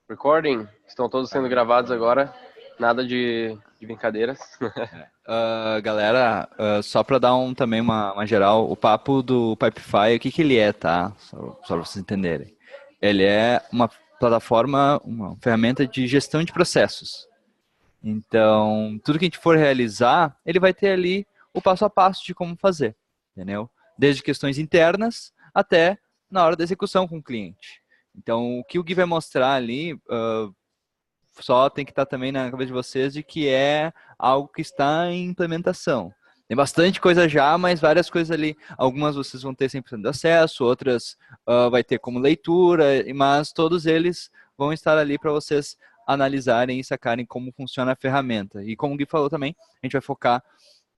Recording, estão todos sendo gravados agora, nada de brincadeiras. Galera, só para dar também uma geral, o papo do Pipefy, o que que ele é, tá? Só para vocês entenderem. Ele é uma plataforma, uma ferramenta de gestão de processos. Então, tudo que a gente for realizar, ele vai ter ali o passo a passo de como fazer, entendeu? Desde questões internas até na hora da execução com o cliente. Então, o que o Gui vai mostrar ali, só tem que estar também na cabeça de vocês de que é algo que está em implementação. Tem bastante coisa já, mas várias coisas ali. Algumas vocês vão ter 100% de acesso, outras vai ter como leitura, mas todos eles vão estar ali para vocês analisarem e sacarem como funciona a ferramenta. E como o Gui falou também, a gente vai focar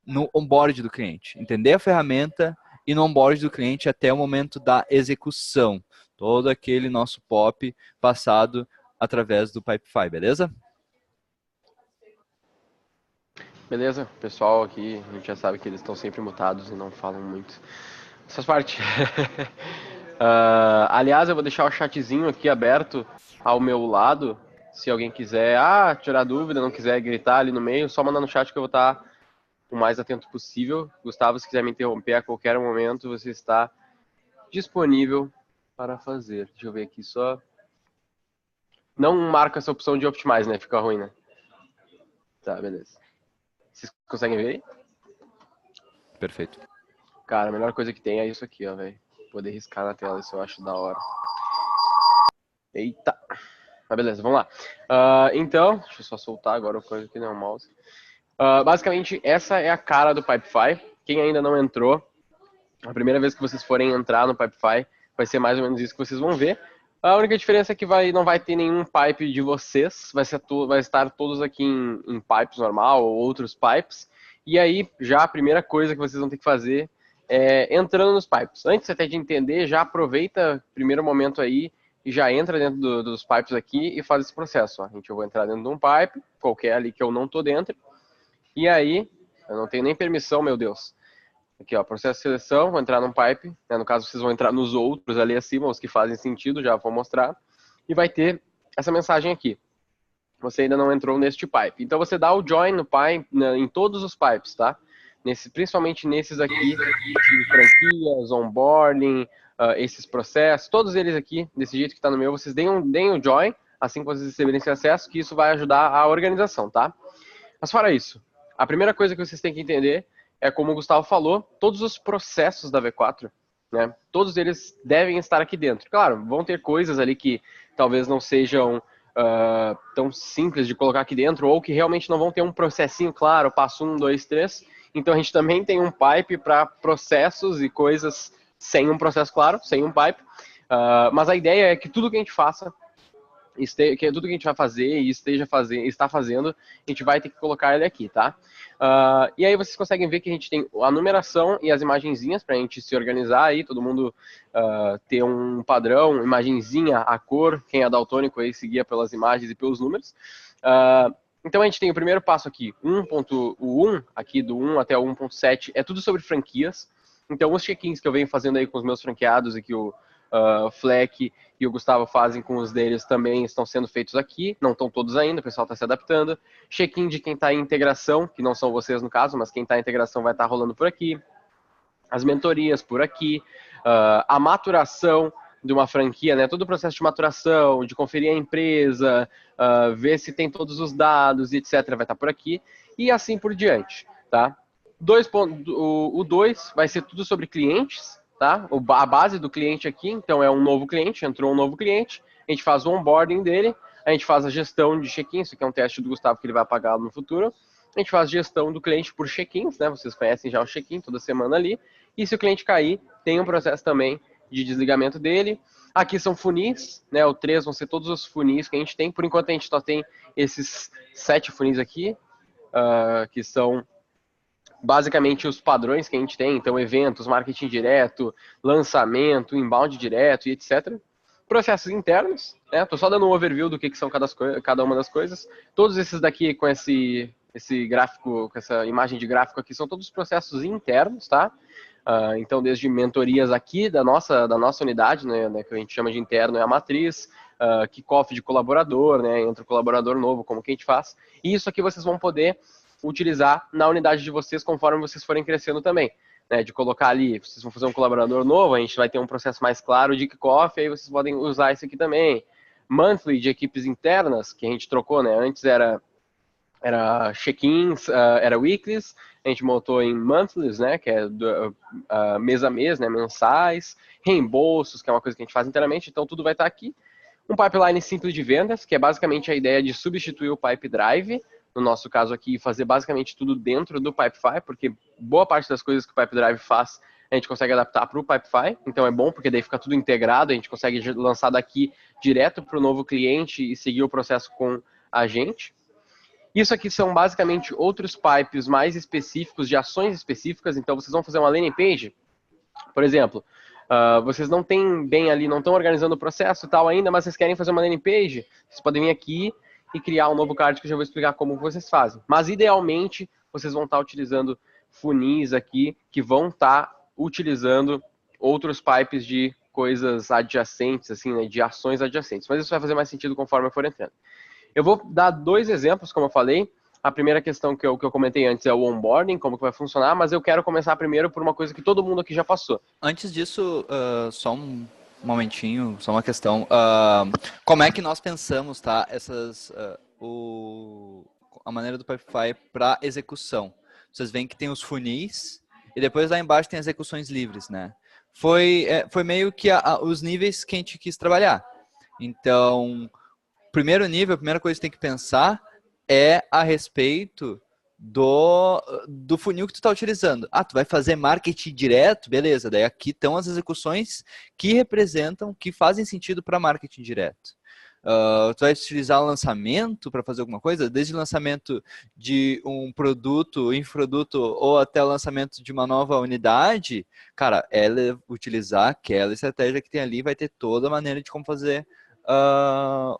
no onboard do cliente. Entender a ferramenta e no onboard do cliente até o momento da execução. Todo aquele nosso POP passado através do Pipefy, beleza? Beleza? O pessoal aqui, a gente já sabe que eles estão sempre mutados e não falam muito. Isso faz parte. Aliás, eu vou deixar o chatzinho aqui aberto ao meu lado. Se alguém quiser tirar dúvida, não quiser gritar ali no meio, só mandar no chat que eu vou estar o mais atento possível. Gustavo, se quiser me interromper a qualquer momento, você está disponível para fazer. Deixa eu ver aqui só. Não marca essa opção de optimize, né? Fica ruim, né? Tá, beleza. Vocês conseguem ver aí? Perfeito. Cara, a melhor coisa que tem é isso aqui, ó, velho. Poder riscar na tela, isso eu acho da hora. Eita! Mas beleza, vamos lá. Então, deixa eu só soltar agora o coisa aqui, né, o mouse. Basicamente, essa é a cara do Pipefy. Quem ainda não entrou, a primeira vez que vocês forem entrar no Pipefy, vai ser mais ou menos isso que vocês vão ver. A única diferença é que não vai ter nenhum pipe de vocês, vai estar todos aqui em pipes normal ou outros pipes. E aí, já a primeira coisa que vocês vão ter que fazer é entrando nos pipes. Antes até de entender, já aproveita o primeiro momento aí e já entra dentro dos pipes aqui e faz esse processo. Ó. Eu vou entrar dentro de um pipe, qualquer ali que eu não tô dentro. E aí, eu não tenho nem permissão, meu Deus. Aqui, ó, processo de seleção, vou entrar num pipe, né? No caso, vocês vão entrar nos outros ali acima, os que fazem sentido, já vou mostrar. E vai ter essa mensagem aqui. Você ainda não entrou neste pipe. Então, você dá o join no pipe, em todos os pipes, tá? Principalmente nesses aqui, de franquias, onboarding, esses processos, todos eles aqui, desse jeito que está no meu, vocês deem o join, assim que vocês receberem esse acesso, que isso vai ajudar a organização, tá? Mas fora isso, a primeira coisa que vocês têm que entender é, como o Gustavo falou, todos os processos da V4, né, todos eles devem estar aqui dentro. Claro, vão ter coisas ali que talvez não sejam tão simples de colocar aqui dentro, ou que realmente não vão ter um processinho claro, passo 1, 2, 3. Então a gente também tem um pipe para processos e coisas sem um processo claro, sem um pipe. Mas a ideia é que tudo que a gente faça, que tudo que a gente vai fazer e está fazendo, a gente vai ter que colocar ele aqui, tá? E aí vocês conseguem ver que a gente tem a numeração e as imagenzinhas para a gente se organizar aí, todo mundo ter um padrão, imagenzinha, a cor, quem é daltônico aí seguia pelas imagens e pelos números. Então a gente tem o primeiro passo aqui, 1.1, aqui do 1 até o 1.7, é tudo sobre franquias. Então os check-ins que eu venho fazendo aí com os meus franqueados e que o Fleck e o Gustavo fazem com os deles também estão sendo feitos aqui, não estão todos ainda, o pessoal está se adaptando. Check-in de quem está em integração, que não são vocês no caso, mas quem está em integração vai estar rolando por aqui. As mentorias por aqui, a maturação de uma franquia, né? Todo o processo de maturação, de conferir a empresa, ver se tem todos os dados, etc. vai estar por aqui, e assim por diante, tá? O 2 vai ser tudo sobre clientes, tá? A base do cliente aqui, então é um novo cliente, entrou um novo cliente, a gente faz o onboarding dele, a gente faz a gestão de check-in, isso aqui é um teste do Gustavo que ele vai pagar no futuro, a gente faz gestão do cliente por check-ins, né? Vocês conhecem já o check-in toda semana ali, e se o cliente cair, tem um processo também de desligamento dele. Aqui são funis, né? O 3 vão ser todos os funis que a gente tem, por enquanto a gente só tem esses 7 funis aqui, que são basicamente os padrões que a gente tem, então eventos, marketing direto, lançamento, inbound direto e etc. Processos internos, né? Tô só dando um overview do que são cada uma das coisas. Todos esses daqui com esse gráfico, com essa imagem de gráfico aqui, são todos processos internos, tá? Então, desde mentorias aqui da nossa unidade, né, que a gente chama de interno, é a matriz, kickoff de colaborador, né? Entra o colaborador novo, como que a gente faz. E isso aqui vocês vão poder utilizar na unidade de vocês conforme vocês forem crescendo também. Né, de colocar ali, vocês vão fazer um colaborador novo, a gente vai ter um processo mais claro de kickoff, aí vocês podem usar isso aqui também. Monthly de equipes internas, que a gente trocou, né? Antes era check-ins, era weeklies, a gente montou em monthlies, né? Que é mês a mês, né? Mensais, reembolsos, que é uma coisa que a gente faz inteiramente, então tudo vai estar aqui. Um pipeline simples de vendas, que é basicamente a ideia de substituir o Pipe Drive, no nosso caso aqui, fazer basicamente tudo dentro do Pipefy, porque boa parte das coisas que o Pipe Drive faz, a gente consegue adaptar para o Pipefy, então é bom, porque daí fica tudo integrado, a gente consegue lançar daqui direto para o novo cliente e seguir o processo com a gente. Isso aqui são basicamente outros pipes mais específicos, de ações específicas, então vocês vão fazer uma landing page, por exemplo, vocês não têm bem ali, não estão organizando o processo e tal ainda, mas vocês querem fazer uma landing page, vocês podem vir aqui e criar um novo card que eu já vou explicar como vocês fazem. Mas, idealmente, vocês vão estar utilizando funis aqui, que vão estar utilizando outros pipes de coisas adjacentes, assim, né, de ações adjacentes. Mas isso vai fazer mais sentido conforme eu for entrando. Eu vou dar 2 exemplos, como eu falei. A primeira questão que eu comentei antes é o onboarding, como que vai funcionar, mas eu quero começar primeiro por uma coisa que todo mundo aqui já passou. Antes disso, só um momentinho, só uma questão. Como é que nós pensamos, tá? A maneira do Pipefy para execução. Vocês veem que tem os funis e depois lá embaixo tem as execuções livres, né? Foi meio que os níveis que a gente quis trabalhar. Então, primeiro nível, a primeira coisa que você tem que pensar é a respeito do funil que tu está utilizando. Tu vai fazer marketing direto? Beleza, daí aqui estão as execuções que representam, que fazem sentido para marketing direto. Tu vai utilizar lançamento para fazer alguma coisa? Desde o lançamento de um produto, infoproduto, ou até o lançamento de uma nova unidade, cara, utilizar aquela estratégia que tem ali vai ter toda a maneira de como fazer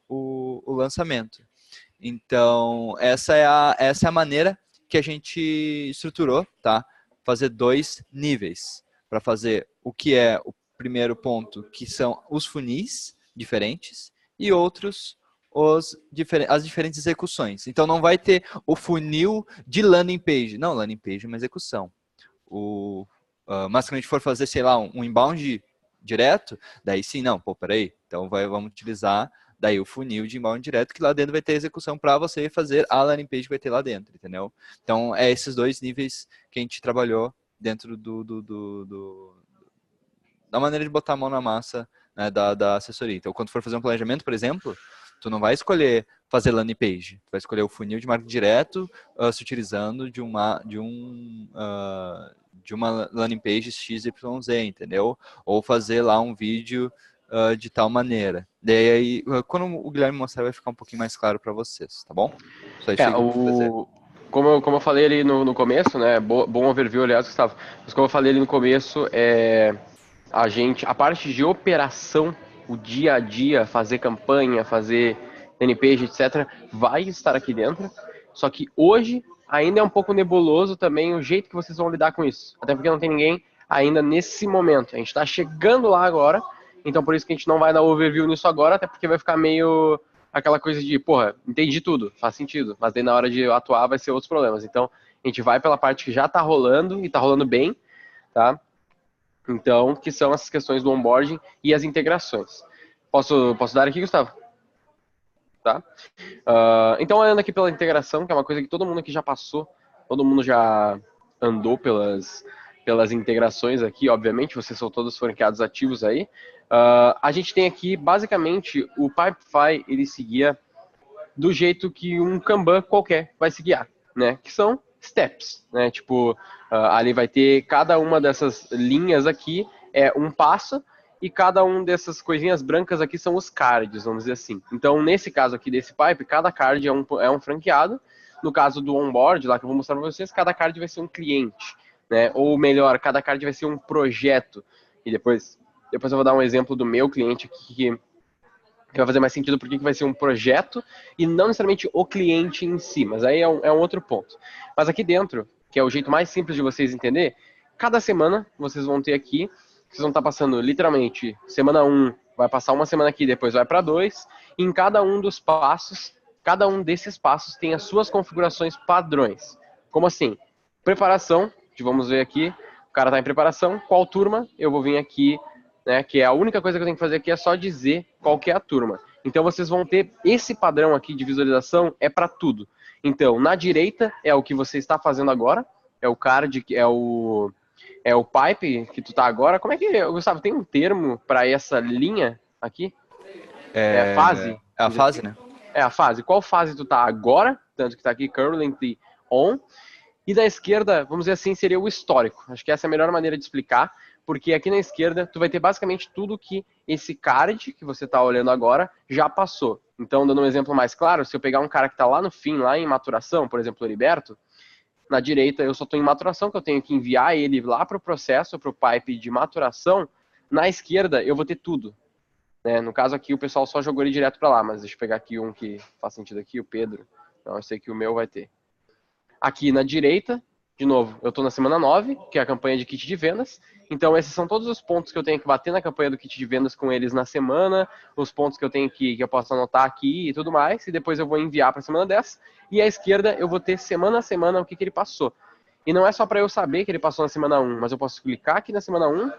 o lançamento. Então, essa é a maneira que a gente estruturou, tá? Fazer 2 níveis. Para fazer o que é primeiro ponto, que são os funis diferentes, e outros, as diferentes execuções. Então, não vai ter o funil de landing page. Não, landing page é uma execução. Mas quando a gente for fazer, sei lá, um inbound direto, daí sim, não, pô, peraí. Então, vamos utilizar daí o funil de inbound direto, que lá dentro vai ter a execução para você fazer a landing page que vai ter lá dentro, entendeu? Então, é esses 2 níveis que a gente trabalhou dentro da maneira de botar a mão na massa, né, da assessoria. Então, quando for fazer um planejamento, por exemplo, tu não vai escolher fazer landing page, tu vai escolher o funil de marketing direto se utilizando de uma landing page XYZ, entendeu? Ou fazer lá um vídeo de tal maneira. Daí aí, quando o Guilherme mostrar, vai ficar um pouquinho mais claro para vocês, tá bom? Só isso aí que eu vou fazer. Como eu falei ali no começo, né? Bom overview, aliás, Gustavo. Mas como eu falei ali no começo, a parte de operação, o dia a dia, fazer campanha, fazer NPG, etc., vai estar aqui dentro. Só que hoje ainda é um pouco nebuloso também o jeito que vocês vão lidar com isso. Até porque não tem ninguém ainda nesse momento. A gente está chegando lá agora, então por isso que a gente não vai dar overview nisso agora, até porque vai ficar meio aquela coisa de, porra, entendi tudo, faz sentido, mas daí na hora de atuar vai ser outros problemas. Então a gente vai pela parte que já está rolando e está rolando bem, tá? Então, que são essas questões do onboarding e as integrações. Posso dar aqui, Gustavo? Tá? Então, olhando aqui pela integração, que é uma coisa que todo mundo aqui já passou, todo mundo já andou pelas integrações aqui, obviamente, vocês são todos franqueados ativos aí. A gente tem aqui, basicamente, o Pipefy, ele seguia do jeito que um Kanban qualquer vai se guiar, né? Que são steps, né? Tipo, ali vai ter cada uma dessas linhas aqui é um passo e cada um dessas coisinhas brancas aqui são os cards, vamos dizer assim. Então, nesse caso aqui desse pipe, cada card é um franqueado. No caso do onboard, lá que eu vou mostrar para vocês, cada card vai ser um cliente, né? Ou melhor, cada card vai ser um projeto. E depois eu vou dar um exemplo do meu cliente aqui que vai fazer mais sentido porque vai ser um projeto e não necessariamente o cliente em si, mas aí é um outro ponto. Mas aqui dentro, que é o jeito mais simples de vocês entender, cada semana vocês vão ter aqui, vocês vão estar passando literalmente semana 1 vai passar uma semana aqui, depois vai para 2. Em cada um dos passos, cada um desses passos tem as suas configurações padrões. Como assim? Preparação, vamos ver aqui, o cara está em preparação, qual turma? Eu vou vir aqui, né, que é a única coisa que eu tenho que fazer aqui é só dizer qual que é a turma. Então vocês vão ter esse padrão aqui de visualização, é para tudo. Então, na direita é o que você está fazendo agora, é o card, é o pipe que tu tá agora. Como é que, Gustavo, tem um termo para essa linha aqui? É fase? É a fase, né? É a fase. Qual fase tu tá agora? Tanto que tá aqui currently on. E da esquerda, vamos dizer assim, seria o histórico. Acho que essa é a melhor maneira de explicar, porque aqui na esquerda tu vai ter basicamente tudo que esse card que você tá olhando agora já passou. Então, dando um exemplo mais claro, se eu pegar um cara que tá lá no fim, lá em maturação, por exemplo, o Heriberto, na direita eu só estou em maturação, que eu tenho que enviar ele lá para o processo, para o pipe de maturação. Na esquerda eu vou ter tudo. Né? No caso aqui o pessoal só jogou ele direto para lá, mas deixa eu pegar aqui um que faz sentido aqui, o Pedro. Então eu sei que o meu vai ter. Aqui na direita, de novo, eu estou na semana 9, que é a campanha de kit de vendas. Então esses são todos os pontos que eu tenho que bater na campanha do kit de vendas com eles na semana, os pontos que eu tenho que eu posso anotar aqui e tudo mais, e depois eu vou enviar para a semana 10. E à esquerda eu vou ter semana a semana o que ele passou. E não é só para eu saber que ele passou na semana 1, mas eu posso clicar aqui na semana 1,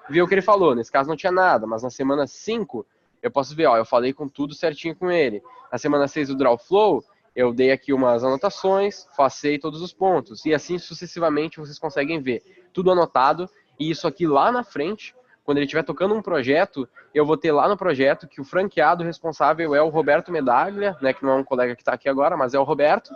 ver o que ele falou. Nesse caso não tinha nada, mas na semana 5 eu posso ver, ó, eu falei com tudo certinho com ele. Na semana 6 do Draw Flow, eu dei aqui umas anotações, facei todos os pontos. E assim sucessivamente vocês conseguem ver tudo anotado. E isso aqui lá na frente, quando ele estiver tocando um projeto, eu vou ter lá no projeto que o franqueado responsável é o Roberto Medaglia, né, que não é um colega que está aqui agora, mas é o Roberto.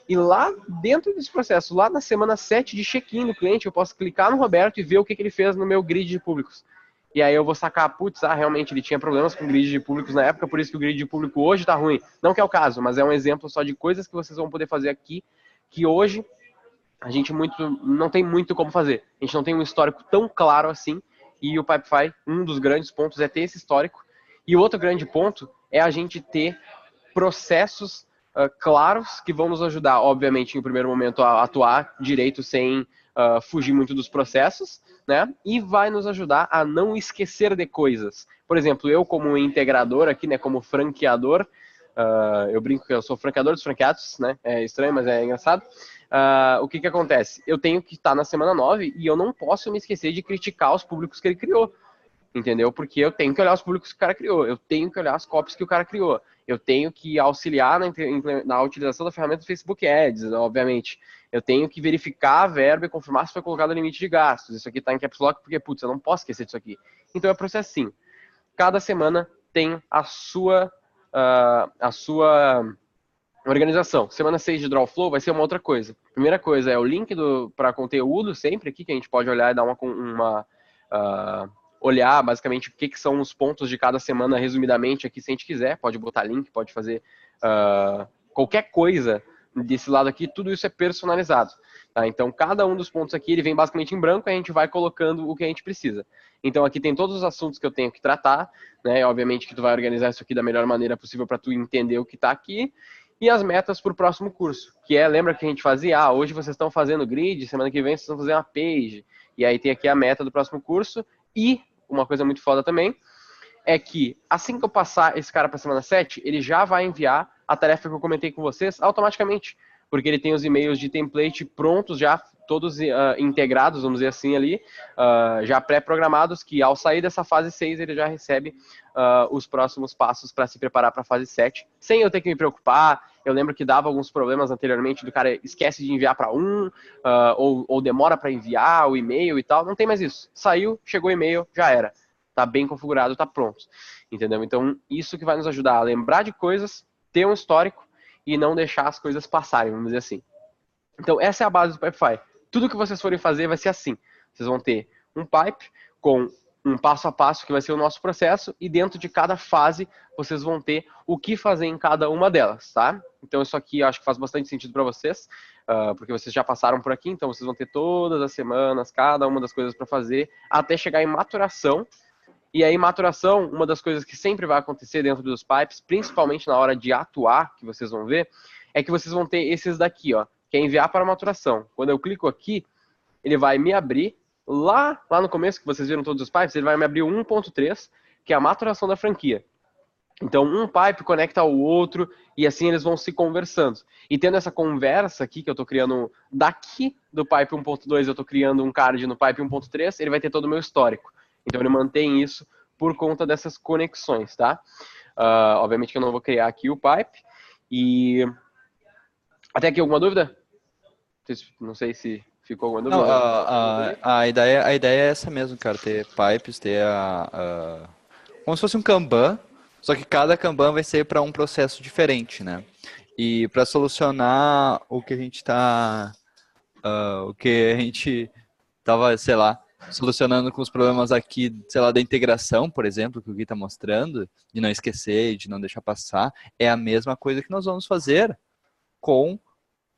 E lá dentro desse processo, lá na semana 7 de check-in do cliente, eu posso clicar no Roberto e ver o que ele fez no meu grid de públicos. E aí eu vou sacar, putz, realmente ele tinha problemas com grid de públicos na época, por isso que o grid de público hoje está ruim. Não que é o caso, mas é um exemplo só de coisas que vocês vão poder fazer aqui, que hoje a gente não tem muito como fazer. A gente não tem um histórico tão claro assim, e o Pipefy, um dos grandes pontos é ter esse histórico. E o outro grande ponto é a gente ter processos claros que vão nos ajudar, obviamente, em primeiro momento, a atuar direito sem fugir muito dos processos, né? E vai nos ajudar a não esquecer de coisas. Por exemplo, eu como integrador aqui, né, como franqueador, eu brinco que eu sou franqueador dos franqueados, né? É estranho, mas é engraçado. O que acontece? Eu tenho que estar na semana 9 e eu não posso me esquecer de criticar os públicos que ele criou. Entendeu? Porque eu tenho que olhar os públicos que o cara criou, eu tenho que olhar as copies que o cara criou, eu tenho que auxiliar na utilização da ferramenta do Facebook Ads, obviamente. Eu tenho que verificar a verba e confirmar se foi colocado o limite de gastos. Isso aqui está em Caps Lock porque, putz, eu não posso esquecer disso aqui. Então é processinho. Cada semana tem a sua organização. Semana 6 de Draw Flow vai ser uma outra coisa. Primeira coisa é o link para conteúdo sempre aqui, que a gente pode olhar e dar olhar basicamente o que são os pontos de cada semana resumidamente aqui, se a gente quiser, pode botar link, pode fazer qualquer coisa desse lado aqui, tudo isso é personalizado. Tá? Então, cada um dos pontos aqui, ele vem basicamente em branco, e a gente vai colocando o que a gente precisa. Então, aqui tem todos os assuntos que eu tenho que tratar, né? Obviamente que tu vai organizar isso aqui da melhor maneira possível para tu entender o que está aqui, e as metas para o próximo curso, que lembra que a gente fazia, hoje vocês estão fazendo grid, semana que vem vocês vão fazer uma page, e aí tem aqui a meta do próximo curso, e uma coisa muito foda também, é que assim que eu passar esse cara para a semana 7, ele já vai enviar a tarefa que eu comentei com vocês automaticamente, porque ele tem os e-mails de template prontos já, todos integrados, vamos dizer assim ali, já pré-programados, que ao sair dessa fase 6 ele já recebe os próximos passos para se preparar para a fase 7, sem eu ter que me preocupar. Eu lembro que dava alguns problemas anteriormente, do cara esquece de enviar para ou demora para enviar o e-mail e tal, não tem mais isso. Saiu, chegou o e-mail, já era. Tá bem configurado, tá pronto. Entendeu? Então, isso que vai nos ajudar a lembrar de coisas, ter um histórico e não deixar as coisas passarem, vamos dizer assim. Então, essa é a base do Pipefy. Tudo que vocês forem fazer vai ser assim. Vocês vão ter um pipe com um passo a passo que vai ser o nosso processo, e dentro de cada fase vocês vão ter o que fazer em cada uma delas, tá? Então isso aqui eu acho que faz bastante sentido para vocês, porque vocês já passaram por aqui, então vocês vão ter todas as semanas, cada uma das coisas para fazer, até chegar em maturação. E aí, maturação, uma das coisas que sempre vai acontecer dentro dos pipes, principalmente na hora de atuar, que vocês vão ver, é que vocês vão ter esses daqui, ó, que é enviar para maturação. Quando eu clico aqui, ele vai me abrir, lá no começo, que vocês viram todos os pipes, ele vai me abrir o 1.3, que é a maturação da franquia. Então, um pipe conecta ao outro e assim eles vão se conversando. E tendo essa conversa aqui, que eu estou criando daqui do pipe 1.2, eu estou criando um card no pipe 1.3, ele vai ter todo o meu histórico. Então, ele mantém isso por conta dessas conexões, tá? Obviamente que eu não vou criar aqui o pipe. E até aqui alguma dúvida? Não sei se ficou alguma Não, dúvida. a ideia é essa mesmo, cara, ter pipes, ter como se fosse um Kanban, só que cada Kanban vai ser para um processo diferente, né? E para solucionar o que a gente tava, sei lá, solucionando com os problemas aqui, sei lá, da integração, por exemplo, que o Gui está mostrando, de não esquecer, de não deixar passar, é a mesma coisa que nós vamos fazer com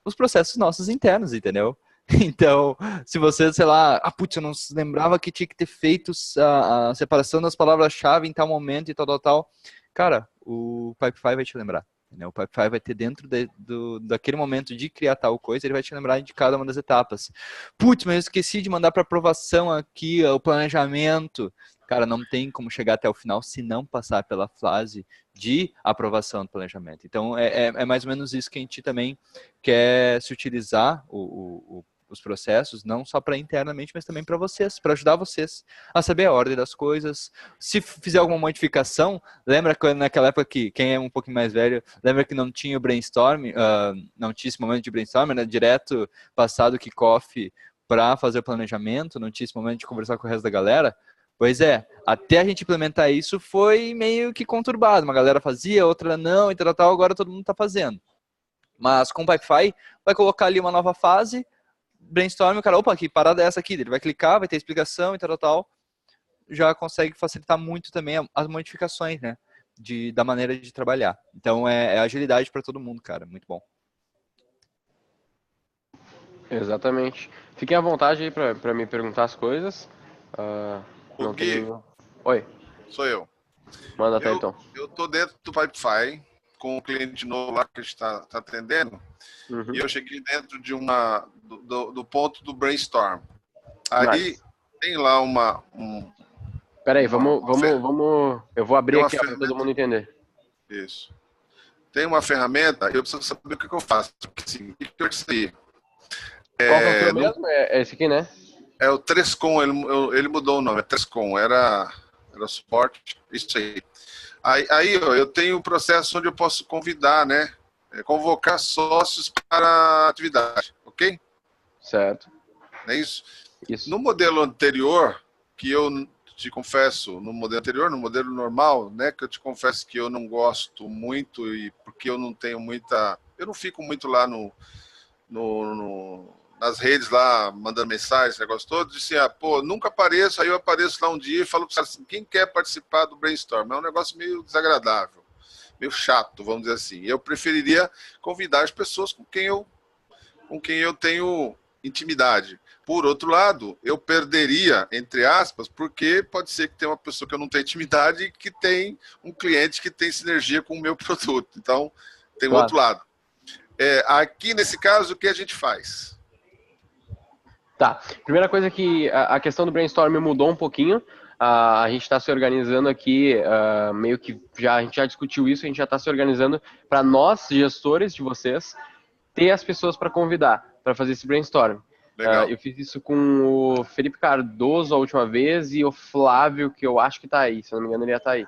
os processos nossos internos, entendeu? Então, se você, sei lá, putz, eu não lembrava que tinha que ter feito a separação das palavras-chave em tal momento e tal, tal, tal. Cara, o Pipefy vai te lembrar. Entendeu? O Pipefy vai ter dentro daquele momento de criar tal coisa, ele vai te lembrar de cada uma das etapas. Putz, mas eu esqueci de mandar para aprovação aqui o planejamento. Cara, não tem como chegar até o final se não passar pela fase de aprovação do planejamento. Então, é mais ou menos isso que a gente também quer se utilizar os processos, não só para internamente, mas também para vocês, para ajudar vocês a saber a ordem das coisas. Se fizer alguma modificação, lembra quando naquela época que, quem é um pouquinho mais velho, lembra que não tinha o brainstorm, não tinha esse momento de brainstorm, né? Direto passado o kickoff para fazer o planejamento, não tinha esse momento de conversar com o resto da galera. Pois é, até a gente implementar isso foi meio que conturbado. Uma galera fazia, outra não, e tal, agora todo mundo está fazendo. Mas com o Pipefy, vai colocar ali uma nova fase, brainstorm, o cara, opa, que parada é essa aqui? Ele vai clicar, vai ter explicação e tal, já consegue facilitar muito também as modificações, né, da maneira de trabalhar. Então, é agilidade para todo mundo, cara, muito bom. Exatamente. Fiquem à vontade aí para me perguntar as coisas. Não Gui, tenho... Oi. sou eu. Manda até então. Eu tô dentro do Pipefy com um cliente novo lá que a gente está atendendo. Uhum. E eu cheguei dentro de do ponto do brainstorm. Aí Nice. tem lá Peraí, vamos. Eu vou abrir aqui para todo mundo entender. Isso. Tem uma ferramenta, eu preciso saber o que eu faço. Assim, o que eu sei? Qual que é o seu mesmo? É esse aqui, né? É o Trescom, ele mudou o nome, é Trescom, era suporte, isso aí. Aí ó, eu tenho um processo onde eu posso convidar, né? Convocar sócios para a atividade, ok? Certo. É isso? Isso. No modelo anterior, que eu te confesso, no modelo normal, né, que eu te confesso que eu não gosto muito e porque eu não tenho eu não fico muito lá nas redes lá, mandando mensagens, negócio todo, disse, nunca apareço, aí eu apareço lá um dia e falo para assim, quem quer participar do brainstorm? É um negócio meio desagradável, meio chato, vamos dizer assim. Eu preferiria convidar as pessoas com quem eu tenho intimidade. Por outro lado, eu perderia, entre aspas, porque pode ser que tenha uma pessoa que eu não tenho intimidade e que tem um cliente que tem sinergia com o meu produto. Então, tem o outro lado. Aqui, nesse caso, o que a gente faz? Tá. Primeira coisa que a questão do brainstorm mudou um pouquinho. A gente está se organizando aqui, meio que a gente já discutiu isso, a gente já está se organizando para nós, gestores de vocês, ter as pessoas para convidar, para fazer esse brainstorm. Eu fiz isso com o Felipe Cardoso a última vez e o Flávio, que eu acho que está aí, se eu não me engano ele ia estar aí.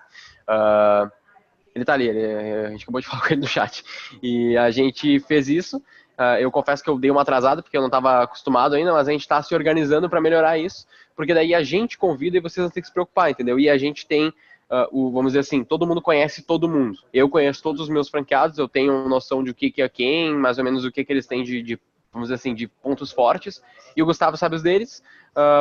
Ele está ali, a gente acabou de falar com ele no chat. E a gente fez isso. Eu confesso que eu dei uma atrasada, porque eu não estava acostumado ainda, mas a gente está se organizando para melhorar isso, porque daí a gente convida e vocês não têm que se preocupar, entendeu? E a gente tem, vamos dizer assim, todo mundo conhece todo mundo. Eu conheço todos os meus franqueados, eu tenho noção de o que é quem, mais ou menos o que eles têm de vamos dizer assim, de pontos fortes, e o Gustavo sabe os deles,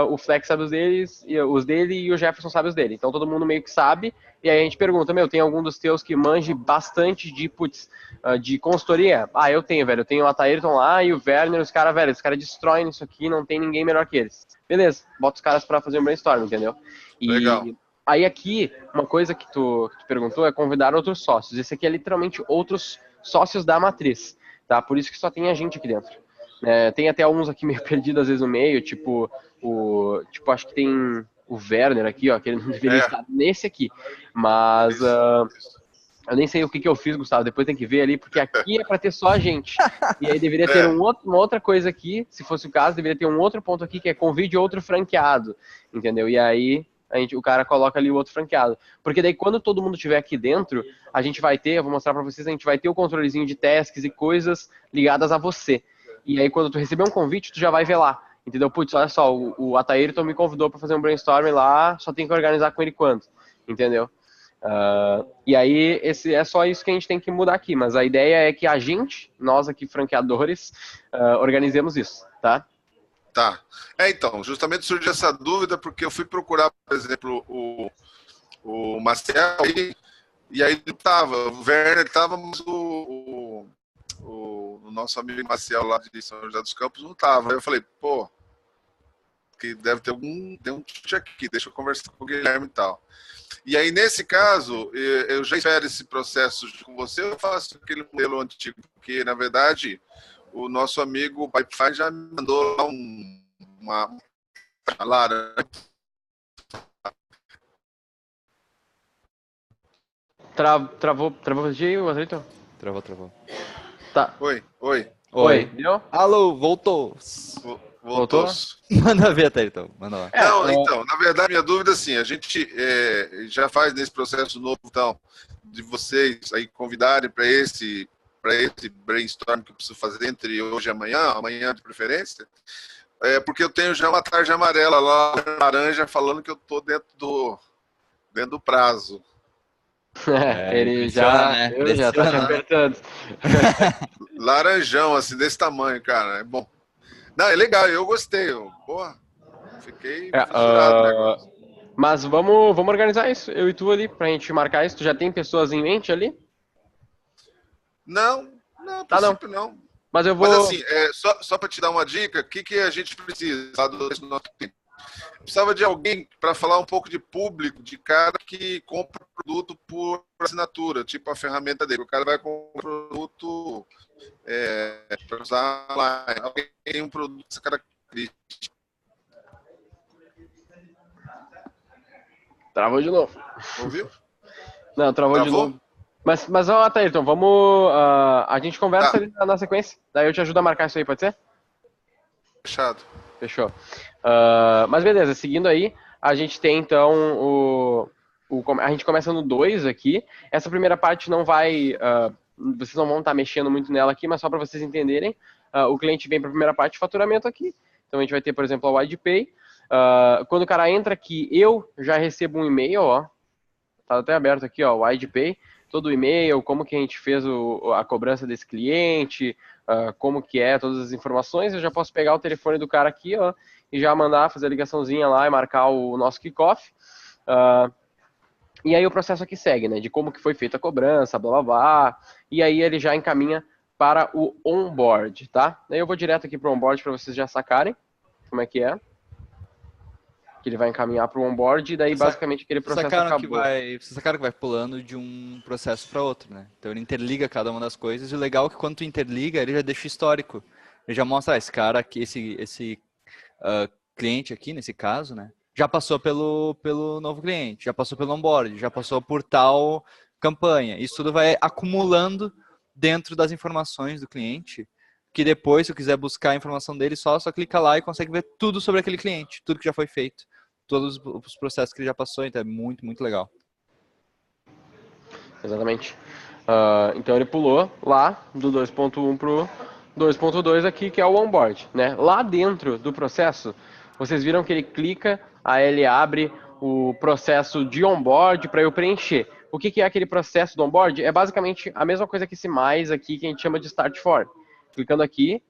o Flex sabe os deles, os dele, e o Jefferson sabe os dele. Então todo mundo meio que sabe, e aí a gente pergunta, tem algum dos teus que manje bastante de consultoria? Eu tenho, velho, eu tenho o Atairton lá, e o Werner, os caras destroem isso aqui, não tem ninguém melhor que eles. Beleza, bota os caras pra fazer um brainstorm, entendeu? Legal. Aí aqui, uma coisa que tu perguntou é convidar outros sócios. Esse aqui é literalmente outros sócios da matriz, tá? Por isso que só tem a gente aqui dentro. Tem até alguns aqui meio perdidos às vezes no meio, acho que tem o Werner aqui, ó, que ele não deveria estar nesse aqui. Mas eu nem sei o que eu fiz, Gustavo, depois tem que ver ali, porque aqui é para ter só a gente. E aí deveria ter uma outra coisa aqui, se fosse o caso, deveria ter um outro ponto aqui que é convide outro franqueado, entendeu? E aí o cara coloca ali o outro franqueado. Porque daí quando todo mundo estiver aqui dentro, a gente vai ter, eu vou mostrar para vocês, a gente vai ter o controlezinho de tasks e coisas ligadas a você. E aí quando tu receber um convite, tu já vai ver lá. Entendeu? Putz, olha só, o Ataírton me convidou para fazer um brainstorm lá, só tem que organizar com ele quanto. Entendeu? E aí, é só isso que a gente tem que mudar aqui, mas a ideia é que a gente, nós aqui franqueadores, organizemos isso, tá? Tá. Então, justamente surgiu essa dúvida porque eu fui procurar, por exemplo, o Marcel e aí ele tava, o Werner tava, mas o nosso amigo Marcel lá de São José dos Campos não tava. Aí eu falei, pô, que deve ter um chute aqui, deixa eu conversar com o Guilherme e tal. E aí, nesse caso, eu já espero esse processo com você, eu faço aquele modelo antigo, porque, na verdade, o nosso amigo Pipefy já me mandou lá uma laranja. Travou de o Azeitão? Travou. Tá. Oi. Deu? Alô, voltou. Voltou? Manda ver, até então. Manda lá. Não, então, na verdade, minha dúvida é assim, a gente já faz nesse processo novo, então, de vocês aí convidarem para esse brainstorm que eu preciso fazer entre hoje e amanhã de preferência, porque eu tenho já uma tarja amarela lá, laranja, falando que eu estou dentro do prazo. Ele já tá te apertando. Laranjão, assim, desse tamanho, cara, é bom. Não, é legal, eu gostei. Porra, fiquei fissurado no negócio. Mas vamos organizar isso, eu e tu ali, pra gente marcar isso. Tu já tem pessoas em mente ali? Não, a princípio não. Mas eu vou... Mas assim, só para te dar uma dica, o que a gente precisa? Precisava de alguém para falar um pouco de público, de cara que compra produto por assinatura, tipo a ferramenta dele. O cara vai comprar produto para usar lá. Alguém tem um produto dessa característica. Travou de novo. Ouviu? Não, travou de novo. Mas ó, Ataírton, vamos... a gente conversa ali na sequência. Daí eu te ajudo a marcar isso aí, pode ser? Fechado. Fechou. Mas beleza, seguindo aí, a gente tem então a gente começa no 2 aqui. Essa primeira parte não vai... vocês não vão estar mexendo muito nela aqui, mas só para vocês entenderem, o cliente vem para a primeira parte de faturamento aqui. Então a gente vai ter, por exemplo, a WidePay. Quando o cara entra aqui, eu já recebo um e-mail, ó. Tá até aberto aqui, ó, WidePay. Todo o e-mail, como que a gente fez a cobrança desse cliente, como que é, todas as informações. Eu já posso pegar o telefone do cara aqui, ó, e já mandar fazer a ligaçãozinha lá e marcar o nosso kickoff. E aí o processo aqui segue, né, de como que foi feita a cobrança, blá, blá, blá. E aí ele já encaminha para o onboard, tá? Daí eu vou direto aqui para o onboard para vocês já sacarem como é que é. Que ele vai encaminhar para o onboard e daí basicamente aquele processo acabou. Vocês sacaram que vai pulando de um processo para outro, né? Então ele interliga cada uma das coisas e o legal é que quando tu interliga, ele já deixa histórico. Ele já mostra, esse cara aqui, esse cliente aqui, nesse caso, né? Já passou pelo novo cliente, já passou pelo onboard, já passou por tal campanha. Isso tudo vai acumulando dentro das informações do cliente, que depois, se eu quiser buscar a informação dele, só clica lá e consegue ver tudo sobre aquele cliente, tudo que já foi feito, todos os processos que ele já passou, então é muito, muito legal. Exatamente. Então ele pulou lá do 2.1 pro 2.2 aqui, que é o onboard, né? Lá dentro do processo, vocês viram que ele clica, aí ele abre o processo de onboard para eu preencher. O que é aquele processo do onboard? É basicamente a mesma coisa que esse mais aqui, que a gente chama de start form. Clicando aqui,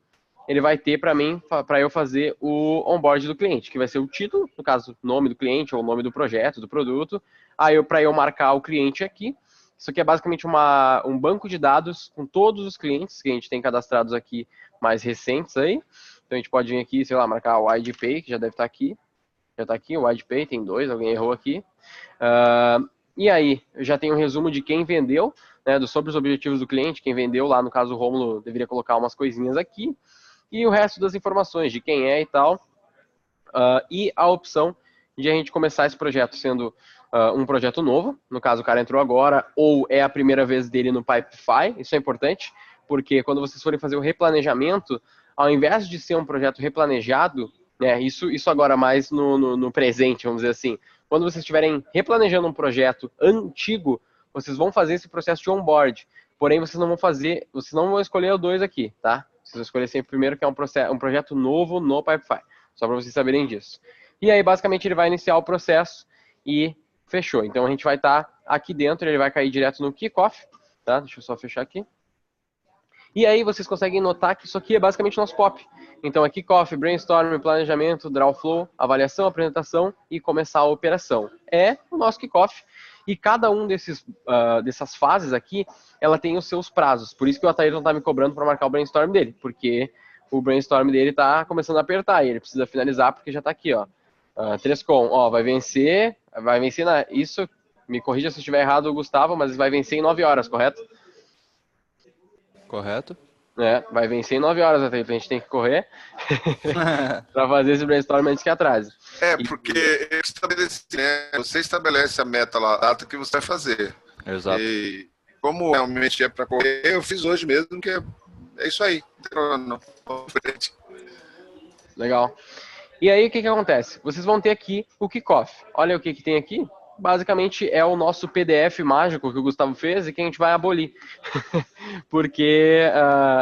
ele vai ter para eu fazer o onboard do cliente, que vai ser o título, no caso, nome do cliente ou o nome do projeto, do produto. Aí para eu marcar o cliente aqui. Isso aqui é basicamente um banco de dados com todos os clientes que a gente tem cadastrados aqui mais recentes aí. Então a gente pode vir aqui, sei lá, marcar o WidePay, que já deve estar aqui. Já está aqui, o WidePay, tem 2, alguém errou aqui. E aí, eu já tenho um resumo de quem vendeu, né, sobre os objetivos do cliente, quem vendeu lá, no caso o Rômulo deveria colocar umas coisinhas aqui, e o resto das informações de quem é e tal, e a opção de a gente começar esse projeto sendo um projeto novo, no caso o cara entrou agora, ou é a primeira vez dele no Pipefy, isso é importante, porque quando vocês forem fazer o replanejamento, ao invés de ser um projeto replanejado, né, isso agora mais no presente, vamos dizer assim, quando vocês estiverem replanejando um projeto antigo, vocês vão fazer esse processo de onboard, porém vocês não vão escolher o 2 aqui, tá? Vocês vão escolher sempre o primeiro, que é um projeto novo no Pipefy, só para vocês saberem disso. E aí, basicamente, ele vai iniciar o processo e fechou. Então, a gente vai estar aqui dentro, ele vai cair direto no kickoff, tá? Deixa eu só fechar aqui. E aí, vocês conseguem notar que isso aqui é basicamente nosso POP. Então, é kickoff, brainstorm, planejamento, draw flow, avaliação, apresentação e começar a operação. É o nosso kickoff. E cada um dessas fases aqui, ela tem os seus prazos. Por isso que o Ataíro não está me cobrando para marcar o brainstorm dele, porque o brainstorm dele está começando a apertar e ele precisa finalizar porque já está aqui, ó. 3com, ó, vai vencer isso, me corrija se eu estiver errado, Gustavo, mas vai vencer em 9 horas, correto? Correto. Vai vencer em 9 horas, até a gente tem que correr para fazer esse brainstorm antes que atrase. Porque você estabelece a meta lá, a data que você vai fazer. Exato. E como realmente é para correr, eu fiz hoje mesmo, que é isso aí. Legal. E aí, o que acontece? Vocês vão ter aqui o kickoff. Olha o que tem aqui. Basicamente, é o nosso PDF mágico que o Gustavo fez e que a gente vai abolir. Porque